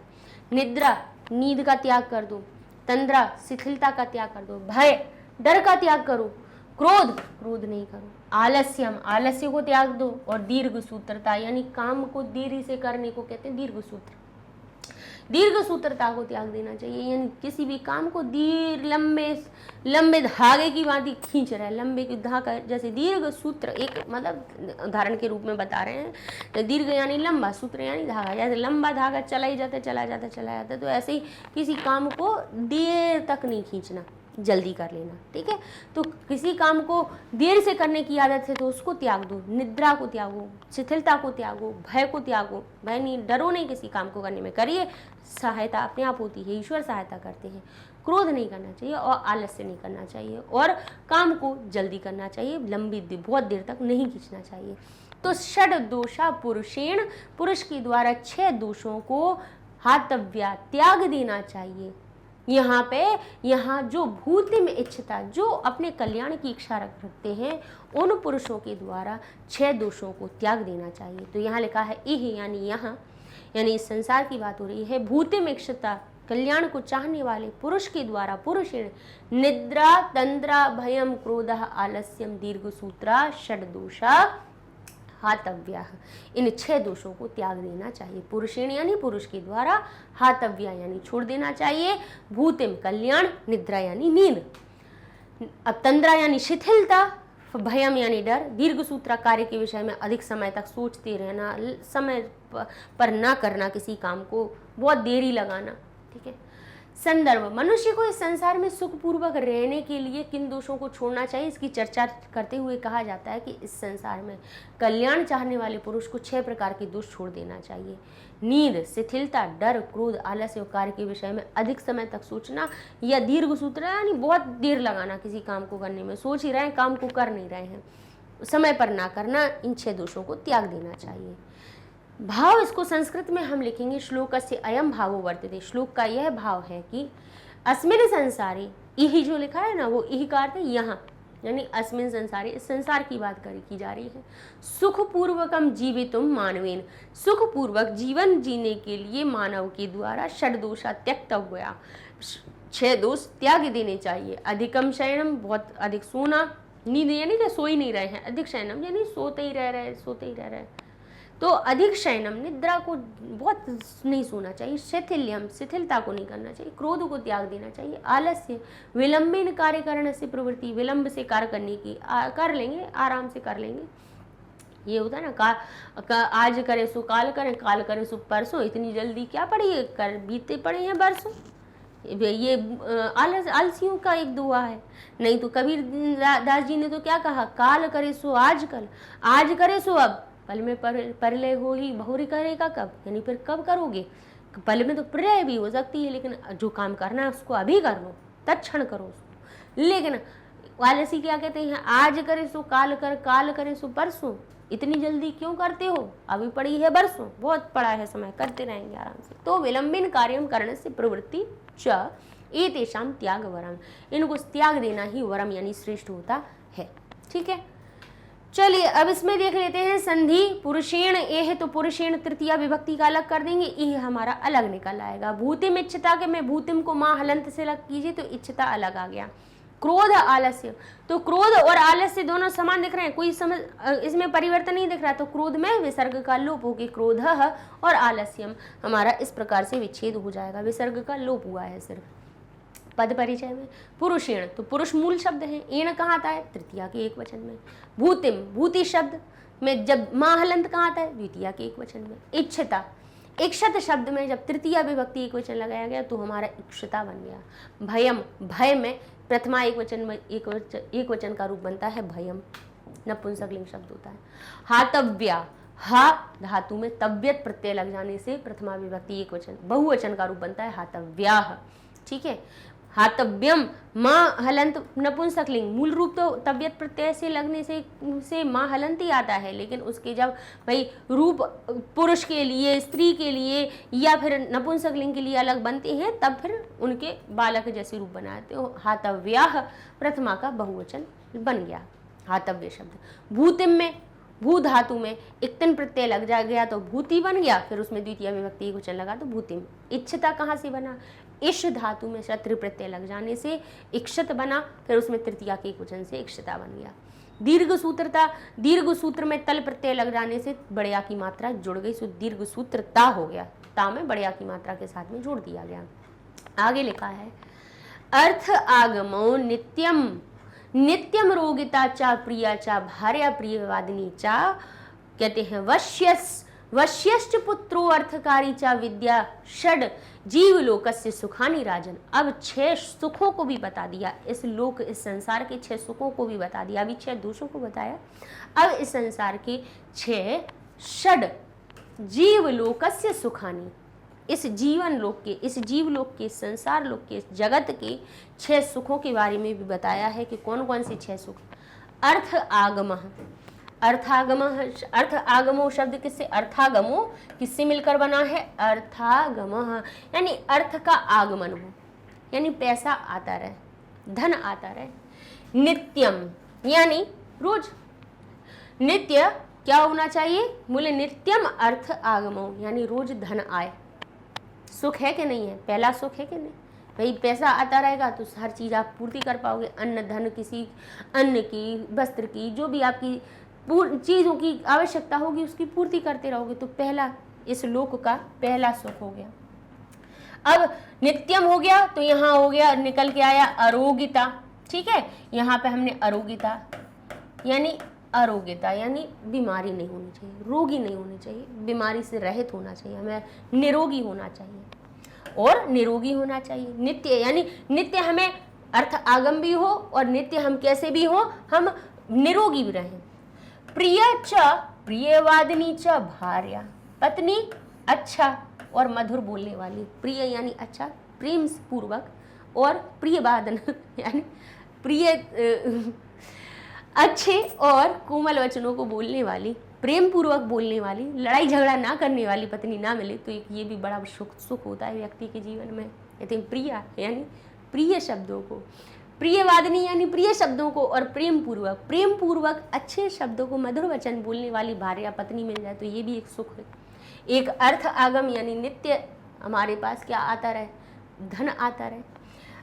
निद्रा नींद का त्याग कर दो, तंद्रा शिथिलता का त्याग कर दो, भय डर का त्याग करो, क्रोध नहीं करो, आलस्यम आलस्य को त्याग दो, और दीर्घ सूत्रता यानी काम को देरी से करने को कहते हैं दीर्घ सूत्र। दीर्घ सूत्रता को त्याग देना चाहिए, यानी किसी भी काम को लंबे धागे की भांति खींच रहा है, लंबे की धागा जैसे दीर्घ सूत्र, एक मतलब उदाहरण के रूप में बता रहे हैं, तो दीर्घ यानी लंबा, सूत्र यानी धागा, जैसे लंबा धागा चला जाता, तो ऐसे ही किसी काम को देर तक नहीं खींचना, जल्दी कर लेना। ठीक है, तो किसी काम को देर से करने की आदत है तो उसको त्याग दो, निद्रा को त्यागो, शिथिलता को त्यागो, भय को त्यागो, भय नहीं, डरो नहीं किसी काम को करने में, करिए, सहायता अपने आप होती है, ईश्वर सहायता करते हैं। क्रोध नहीं करना चाहिए और आलस्य नहीं करना चाहिए, और काम को जल्दी करना चाहिए, बहुत देर तक नहीं खींचना चाहिए। तो षड दोषा पुरुषेण, पुरुष के द्वारा 6 दोषों को हातव्या त्याग देना चाहिए। यहाँ जो भूतिम इच्छता, जो अपने कल्याण की इच्छा रखते हैं, उन पुरुषों के द्वारा 6 दोषों को त्याग देना चाहिए। तो यहाँ लिखा है इह, यानी इस संसार की बात हो रही है। भूतिम इच्छता कल्याण को चाहने वाले पुरुष के द्वारा, पुरुषेण निद्रा तंद्रा भयम क्रोधः आलस्यम दीर्घ सूत्रा षड दोषा हातव्या, इन 6 दोषों को त्याग देना चाहिए। पुरुषेण यानी पुरुष के द्वारा, हातव्या यानी छोड़ देना चाहिए, भूतिम कल्याण, निद्रा यानी नींद, अब तंद्रा यानी शिथिलता, भयम यानी डर, दीर्घ सूत्रा कार्य के विषय में अधिक समय तक सोचते रहना, समय पर ना करना, किसी काम को बहुत देरी लगाना। ठीक है, संदर्भ, मनुष्य को इस संसार में सुखपूर्वक रहने के लिए किन दोषों को छोड़ना चाहिए, इसकी चर्चा करते हुए कहा जाता है कि इस संसार में कल्याण चाहने वाले पुरुष को 6 प्रकार के दोष छोड़ देना चाहिए। नींद, शिथिलता, डर, क्रोध, आलस्य और कार्य के विषय में अधिक समय तक सोचना, या दीर्घ सूत्र यानी बहुत देर लगाना किसी काम को करने में, सोच ही रहे हैं काम को कर नहीं रहे हैं, समय पर ना करना, इन 6 दोषों को त्याग देना चाहिए। भाव, इसको संस्कृत में हम लिखेंगे श्लोकस्य अयम भावो वर्तते, श्लोक का यह भाव है कि अस्मिन् संसारे, इह जो लिखा है ना वो इह का अर्थ है यहाँ, यानी अस्मिन् संसारे, इस संसार की बात की जा रही है। सुखपूर्वकम जीवितुम मानवेन, सुखपूर्वक जीवन जीने के लिए मानव के द्वारा षड दोषा त्यक्तव्या, 6 दोष त्याग देने चाहिए। अधिकम शयनम, बहुत अधिक सोना, नींद यानी कि सो ही नहीं रहे हैं, अधिक शयनम यानी सोते ही रह रहे, तो अधिक शयनम, निद्रा को बहुत नहीं सोना चाहिए, शिथिल्यम शिथिलता को नहीं करना चाहिए, क्रोध को त्याग देना चाहिए, आलस्य विलंबेन कार्य करने से प्रवृत्ति, विलंब से कार्य करने की, कर लेंगे, आराम से कर लेंगे, ये होता है ना, आज करे सो काल करें, काल करें सो परसों, इतनी जल्दी क्या पड़ी है, कर बीते पड़े हैं बरसों, ये आलसियों का एक दुआ है। नहीं तो कबीर दास जी ने तो क्या कहा, काल करे सो आज कल, आज करे सो अब, पल में परलय हो ही बहुरी करेगा कब, यानी फिर कब करोगे, पल में तो प्रलय भी हो सकती है, लेकिन जो काम करना है उसको अभी कर लो, तत्क्षण करो उसको। लेकिन आलसी क्या कहते हैं, आज करे सो काल कर, काल करे सो परसों। इतनी जल्दी क्यों करते हो, अभी पड़ी है बरसों, बहुत पड़ा है समय, करते रहेंगे आराम से। तो विलंबिन कार्यम करने से प्रवृत्ति च एतेषाम त्याग वरम, इनको त्याग देना ही वरम यानी श्रेष्ठ होता है। ठीक है, चलिए अब इसमें देख लेते हैं संधि पुरुषेण एह, तो पुरुषेण तृतीया विभक्ति का अलग कर देंगे, यह हमारा अलग निकल आएगा। भूतिम इच्छता के मैं भूतिम को मां हलंत से अलग कीजिए तो इच्छता अलग आ गया। क्रोध आलस्य, तो क्रोध और आलस्य दोनों समान दिख रहे हैं, कोई समझ इसमें परिवर्तन नहीं दिख रहा। तो क्रोध में विसर्ग का लोप होगी, क्रोध और आलस्यम हमारा इस प्रकार से विच्छेद हो जाएगा, विसर्ग का लोप हुआ है सिर्फ। पद परिचय में पुरुषेण, तो पुरुष मूल शब्द है, एण कहाँ आता है, तृतीया के एक वचन में। भूतिम, भूति शब्द में जब मां हलंत कहाँ आता है, द्वितीया के एक वचन में। इच्छता, इक्षत शब्द में जब तृतीया विभक्ति एक वचन लगाया गया तो हमारा इक्षता बन गया। भयम, भय में प्रथमा एक वचन में एक वचन का रूप बनता है भयम, नपुंसकलिंग शब्द होता है। हातव्या, हा धातु में तव्यत प्रत्यय लग जाने से प्रथमा विभक्ति एक वचन बहुवचन का रूप बनता है हातव्याह। ठीक है, हातव्यम मां हलंत नपुंसकलिंग, मूल रूप तो तव्यत प्रत्यय से लगने से मां हलंत ही आता है, लेकिन उसके जब भाई रूप पुरुष के लिए, स्त्री के लिए या फिर नपुंसकलिंग के लिए अलग बनते हैं तब फिर उनके बालक जैसे रूप बनाते हो। हातव्याह प्रथमा का बहुवचन बन गया हातव्य शब्द। भूतिम में भू धातु में इक्तन प्रत्यय लग जा गया तो भूति बन गया, फिर उसमें द्वितीय विभक्ति एक वचन लगा तो भूतिम। इच्छता कहाँ से बना, इश धातु में शत्रु प्रत्यय लग जाने से इक्षत बना, फिर उसमें तृतीया के एक वचन से इक्षता बन गया। दीर्घ सूत्रता, दीर्घ सूत्र में तल प्रत्यय लग जाने से बड़या की मात्रा जुड़ गई, सो दीर्घ सूत्रता हो गया, ता में बड़या की मात्रा के साथ में जोड़ दिया गया। आगे लिखा है अर्थ आगमो नित्यम, नित्यम रोगिता चा प्रिया चा भार्या प्रियवादिनी चा, कहते हैं वश्यश्च पुत्रो अर्थकारी चा विद्या षड जीव लोकस्य सुखानी राजन। अब 6 सुखों को भी बता दिया, इस लोक इस संसार के 6 सुखों को भी बता दिया, अभी 6 दोषों को बताया, अब इस संसार के 6 षड जीव लोकस्य सुखानी, इस जीवन लोक के, इस जीव लोक के, संसार लोक के, इस जगत के 6 सुखों के बारे में भी बताया है कि कौन कौन से 6 सुख। अर्थ आगम, अर्थागमो शब्द किससे, अर्थागमो किससे मिलकर बना है, अर्थागम यानी अर्थ का आगमन हो, यानी पैसा आता रहे, धन आता रहे। नित्यम यानी रोज, नित्य क्या होना चाहिए, बोले नित्यम अर्थ आगमो यानी रोज धन आए। सुख है कि नहीं है, पहला सुख है कि नहीं, भाई पैसा आता रहेगा तो हर चीज़ आप पूर्ति कर पाओगे, अन्न धन, किसी अन्न की, वस्त्र की, जो भी आपकी चीज़ों की आवश्यकता होगी उसकी पूर्ति करते रहोगे, तो पहला इस लोक का पहला सुख हो गया। अब नित्यम हो गया तो यहाँ हो गया, निकल के आया अरोगिता। ठीक है, यहाँ पे हमने अरोगिता यानी बीमारी नहीं होनी चाहिए, रोगी नहीं होनी चाहिए, बीमारी से रहित होना चाहिए, हमें निरोगी होना चाहिए और निरोगी होना चाहिए। नित्य यानी नित्य हमें अर्थ आगम भी हो और नित्य हम कैसे भी हो, हम निरोगी भी रहें। प्रिय च प्रियवादिनी च भार्या, पत्नी अच्छा और मधुर बोलने वाली, प्रिय यानी अच्छा, प्रेम पूर्वक, और प्रियवादन यानी प्रिय अच्छे और कोमल वचनों को बोलने वाली, प्रेम पूर्वक बोलने वाली, लड़ाई झगड़ा ना करने वाली पत्नी ना मिले तो ये भी बड़ा सुख होता है व्यक्ति के जीवन में। कहते हैं प्रिया यानी प्रिय शब्दों को, प्रियवादिनी यानी प्रिय शब्दों को, और प्रेम पूर्वक अच्छे शब्दों को, मधुर वचन बोलने वाली भार्या पत्नी मिल जाए तो ये भी एक सुख है। एक अर्थ आगम यानी नित्य हमारे पास क्या आता रहे, धन आता रहे।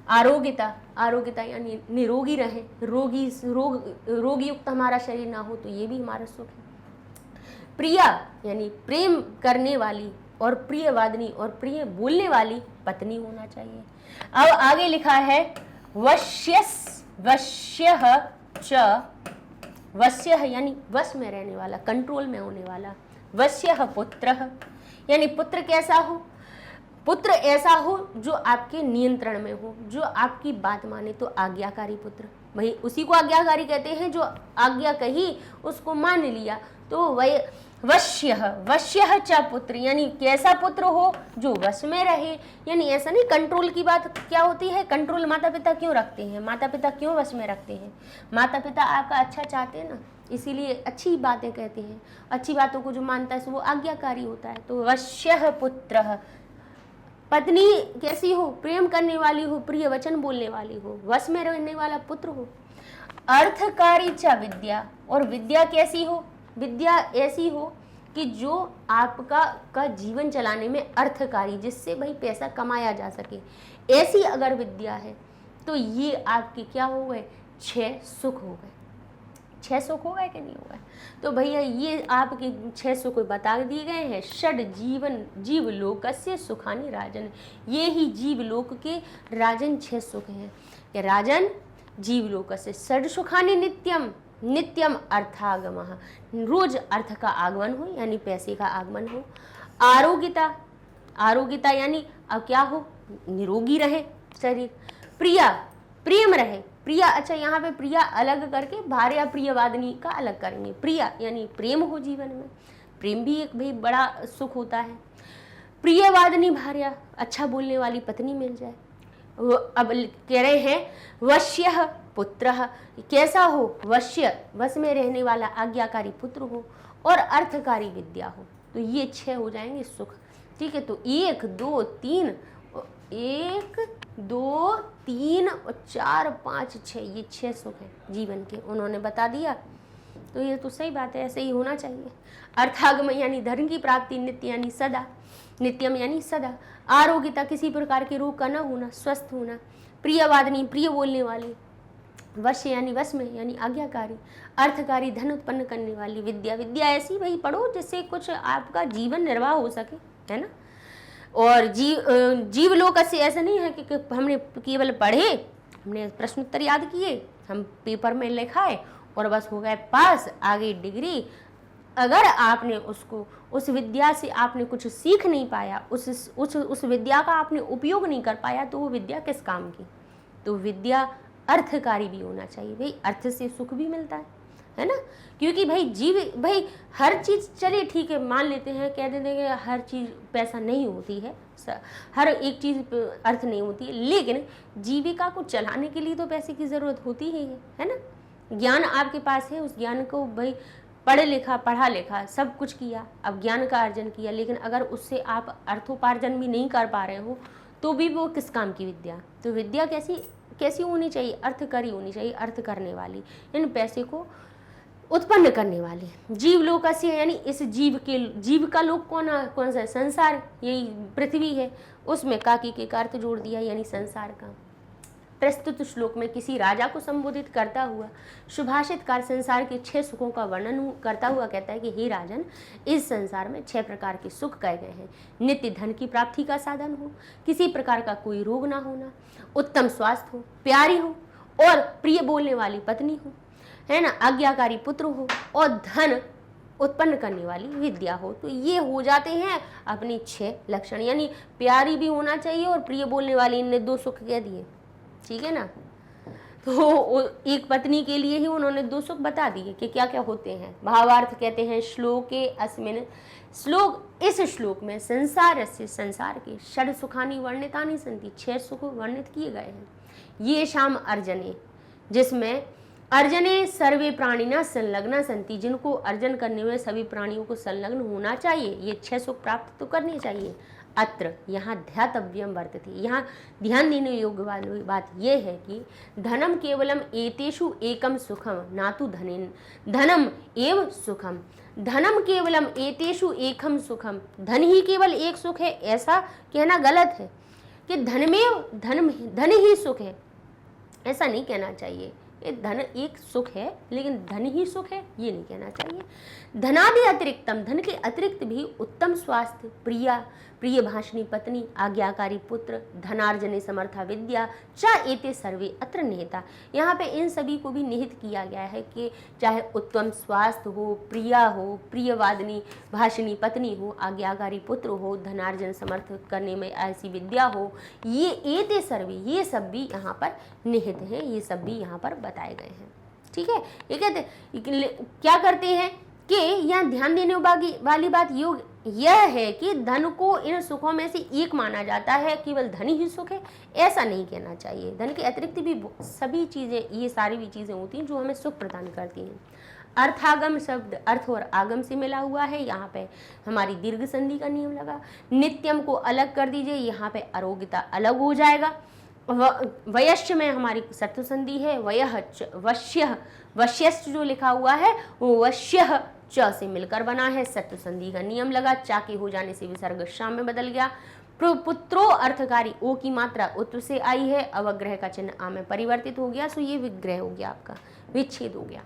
आरोग्यता यानी निरोगी रहे, रोग युक्त हमारा शरीर ना हो तो ये भी हमारा सुख है। प्रिया यानी प्रेम करने वाली और प्रियवादिनी और प्रिय बोलने वाली पत्नी होना चाहिए। अब आगे लिखा है वश्य यानी वश में रहने वाला, कंट्रोल में होने वाला। वश्य पुत्र यानी पुत्र कैसा हो, पुत्र ऐसा हो जो आपके नियंत्रण में हो, जो आपकी बात माने, तो आज्ञाकारी पुत्र। वही उसी को आज्ञाकारी कहते हैं, जो आज्ञा कही उसको मान लिया। तो वही वश्य च पुत्र, यानी कैसा पुत्र हो, जो वश में रहे। यानी ऐसा नहीं, कंट्रोल की बात क्या होती है, कंट्रोल माता पिता क्यों रखते हैं, माता पिता क्यों वश में रखते हैं, माता पिता आपका अच्छा चाहते हैं ना, इसीलिए अच्छी बातें कहते हैं। अच्छी बातों को जो मानता है वो आज्ञाकारी होता है। तो वश्य पुत्र, पत्नी कैसी हो, प्रेम करने वाली हो, प्रिय वचन बोलने वाली हो, वश में रहने वाला पुत्र हो। अर्थकारी च विद्या, और विद्या कैसी हो, विद्या ऐसी हो कि जो आपका जीवन चलाने में अर्थकारी, जिससे भाई पैसा कमाया जा सके, ऐसी अगर विद्या है तो ये आपके क्या हो गए, 6 सुख हो गए। 6 सुख हो गए कि नहीं हो गए। तो भैया ये आपके 6 सुख बता दिए गए हैं। षड जीवलोकस्य सुखानि राजन, ये ही जीवलोक के राजन 6 सुख हैं। कि राजन जीवलोकस्य षड सुखानि नित्यम, नित्यम अर्थागमः, रोज अर्थ का आगमन हो, यानी पैसे का आगमन हो। आरोग्यता, आरोग्यता यानी अब क्या हो, निरोगी रहे शरीर। प्रिया, प्रेम रहे, प्रिया, अच्छा यहाँ पे प्रिया अलग करके भार्या प्रियवादिनी का अलग करेंगे। प्रिया यानी प्रेम हो जीवन में, प्रेम भी एक भाई बड़ा सुख होता है। प्रियवादिनी भार्या, अच्छा बोलने वाली पत्नी मिल जाए। अब कह रहे हैं वश्य पुत्र, कैसा हो, वश्य, वश में रहने वाला आज्ञाकारी पुत्र हो, और अर्थकारी विद्या हो। तो ये 6 हो जाएंगे सुख। ठीक है, तो 1 2 3, 1 2 3 और 4 5 6, ये 6 सुख हैं जीवन के, उन्होंने बता दिया। तो ये तो सही बात है, ऐसे ही होना चाहिए। अर्थागम यानी धन की प्राप्ति, नित्य यानी सदा, नित्यम यानी सदा। आरोग्यता, किसी प्रकार के रोग का न होना, स्वस्थ होना। प्रियवादिनी, प्रिय बोलने वाली। वश यानी वश में, यानी आज्ञाकारी। अर्थकारी, धन उत्पन्न करने वाली। विद्या, विद्या ऐसी भाई पढ़ो जिससे कुछ आपका जीवन निर्वाह हो सके, है ना। और जीवलोक से ऐसा नहीं है कि हमने केवल पढ़े, हमने प्रश्न उत्तर याद किए, हम पेपर में लिखाए और बस हो गए पास, आगे डिग्री। अगर आपने उसको, उस विद्या से आपने कुछ सीख नहीं पाया, उस विद्या का आपने उपयोग नहीं कर पाया, तो वो विद्या किस काम की। तो विद्या अर्थकारी भी होना चाहिए भाई, अर्थ से सुख भी मिलता है ना। क्योंकि भाई हर चीज़, चलिए ठीक है मान लेते हैं, कह देते हैं कि हर चीज़ पैसा नहीं होती है, हर एक चीज़ अर्थ नहीं होती है, लेकिन जीविका को चलाने के लिए तो पैसे की ज़रूरत होती ही है ना। ज्ञान आपके पास है, उस ज्ञान को भाई पढ़ा लिखा सब कुछ किया, अब ज्ञान का अर्जन किया, लेकिन अगर उससे आप अर्थोपार्जन भी नहीं कर पा रहे हो तो भी वो किस काम की विद्या। तो विद्या कैसी होनी चाहिए, अर्थकारी होनी चाहिए, अर्थ करने वाली, यानी पैसे को उत्पन्न करने वाली। जीवलोक से यानी इस जीव का लोक कौन सा है, संसार, यही पृथ्वी है, उसमें काकी के अर्थ जोड़ दिया, यानी संसार का। प्रस्तुत श्लोक में किसी राजा को संबोधित करता हुआ सुभाषितकार संसार के 6 सुखों का वर्णन करता हुआ कहता है कि हे राजन, इस संसार में 6 प्रकार के सुख कहे गए हैं। नित्य धन की प्राप्ति का साधन हो, किसी प्रकार का कोई रोग ना होना, उत्तम स्वास्थ्य हो, प्यारी हो और प्रिय बोलने वाली पत्नी हो, है ना, आज्ञाकारी पुत्र हो और धन उत्पन्न करने वाली विद्या हो। तो ये हो जाते हैं अपनी 6 लक्षण, यानी प्यारी भी होना चाहिए और प्रिय बोलने वाली, इनने 2 सुख कह दिए, ठीक है ना। तो एक पत्नी के लिए ही उन्होंने 2 सुख बता दिए कि क्या क्या होते हैं। भावार्थ कहते हैं श्लोके अस्मिन्, श्लोक, इस श्लोक में संसार से, संसार के षड सुखानि वर्णितानि सन्ति, 6 सुख वर्णित किए गए हैं। ये शाम अर्जने, जिसमें अर्जने सर्वे प्राणिना संलग्ना सन्ति, जिनको अर्जन करने में सभी प्राणियों को संलग्न होना चाहिए, ये 6 सुख प्राप्त तो करनी चाहिए। अत्र, यहाँ ध्यातव्यम वर्तते, यहाँ ध्यान देने योग्य वाली बात यह है कि धनम केवलम एतेषु एकम सुखम नातु धनम एव सुखम। धनम केवलम एतेषु एकम सुखम, धन ही केवल एक सुख है, ऐसा कहना गलत है कि धन ही सुख है, ऐसा नहीं कहना चाहिए। धन एक सुख है लेकिन धन ही सुख है, ये नहीं कहना चाहिए। धनादि अतिरिक्तम, धन के अतिरिक्त भी उत्तम स्वास्थ्य, प्रिय भाषणी पत्नी, आज्ञाकारी पुत्र, धनार्जने समर्था विद्या च एते सर्वे अत्र निहिता। यहाँ पे इन सभी को भी निहित किया गया है कि चाहे उत्तम स्वास्थ्य हो, प्रिया हो, प्रियवादिनी भाषणी पत्नी हो, आज्ञाकारी पुत्र हो, धनार्जन समर्थ करने में ऐसी विद्या हो, ये एते सर्वे, ये सब भी यहाँ पर निहित हैं, ये सब भी यहाँ पर बताए गए हैं। ठीक है, ये कहते क्या करते हैं कि यहाँ ध्यान देने वाली बात यह है कि धन को इन सुखों में से एक माना जाता है, केवल धन ही सुख है ऐसा नहीं कहना चाहिए। धन के अतिरिक्त भी सभी चीज़ें, ये सारी भी चीज़ें होती हैं जो हमें सुख प्रदान करती हैं। अर्थागम शब्द अर्थ और आगम से मिला हुआ है, यहाँ पे हमारी दीर्घ संधि का नियम लगा। नित्यम को अलग कर दीजिए, यहाँ पे अरोगिता अलग हो जाएगा। वयस्य में हमारी सत्व संधि है, वश्य वश्यश्च जो लिखा हुआ है वो वश्य च से मिलकर बना है, सत्व संधि का नियम लगा। चा के हो जाने से विसर्ग शाम में बदल गया। पुत्रो अर्थकारी ओ की मात्रा उत्व से आई है, अवग्रह का चिन्ह आ में परिवर्तित हो गया, सो ये विग्रह हो गया, आपका विच्छेद हो गया।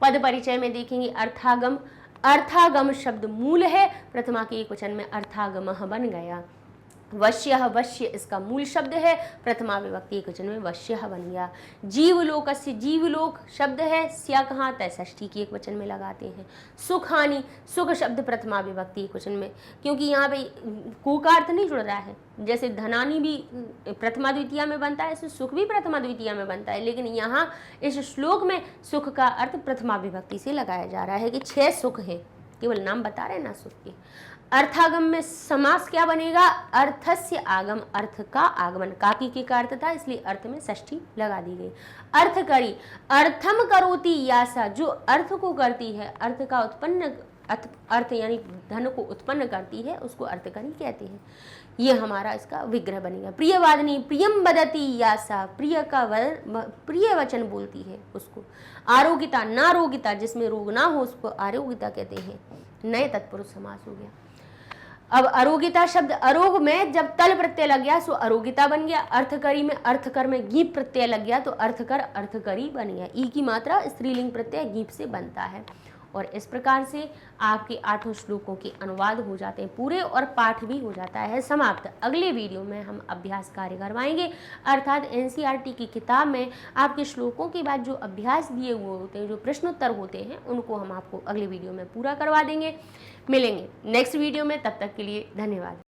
पद परिचय में देखेंगे अर्थागम, अर्थागम शब्द मूल है, प्रथमा के एकवचन में अर्थागम बन गया। वश्य वश्य इसका मूल शब्द है, प्रथमा विभक्ति एकवचन में वश्य बन गया। जीवलोक से जीवलोक शब्द है, स्या कहाँ तय षष्ठी की एकवचन में लगाते हैं। सुखानी सुख शब्द प्रथमा विभक्ति एकवचन में, क्योंकि यहाँ पे को का अर्थ नहीं जुड़ रहा है। जैसे धनानी भी प्रथमा द्वितीया में बनता है, ऐसे सुख भी प्रथमा द्वितीया में बनता है, लेकिन यहाँ इस श्लोक में सुख का अर्थ प्रथमा विभक्ति से लगाया जा रहा है कि 6 सुख हैं, केवल नाम बता रहे हैं ना सुख के। अर्थागम में समास क्या बनेगा, अर्थस्य आगम, अर्थ का आगमन, काकी के का अर्थ था इसलिए अर्थ में षष्ठी लगा दी गई। अर्थ करी, अर्थम करोति यासा, जो अर्थ को करती है, अर्थ का उत्पन्न अर्थ यानी धन को उत्पन्न करती है, उसको अर्थकरी कहते हैं। ये हमारा इसका विग्रह बनेगा। प्रियवादिनी प्रियम बदती यासा, प्रिय का प्रिय वचन बोलती है उसको। आरोगिता नारोगिता, जिसमें रोग ना हो उसको आरोगिता कहते हैं। नए तत्पुरुष समास हो गया। अब अरोगिता शब्द, अरोग में जब तल प्रत्यय लग गया सो अरोगिता बन गया। अर्थकरी में अर्थकर में गीप प्रत्यय लग गया तो अर्थकर अर्थकरी बन गया। ई की मात्रा स्त्रीलिंग प्रत्यय गीप से बनता है। और इस प्रकार से आपके 8 श्लोकों के अनुवाद हो जाते हैं पूरे और पाठ भी हो जाता है समाप्त। अगले वीडियो में हम अभ्यास कार्य करवाएंगे, अर्थात एनसीईआरटी की किताब में आपके श्लोकों के बाद जो अभ्यास दिए हुए होते हैं, जो प्रश्नोत्तर होते हैं, उनको हम आपको अगले वीडियो में पूरा करवा देंगे। मिलेंगे नेक्स्ट वीडियो में, तब तक के लिए धन्यवाद।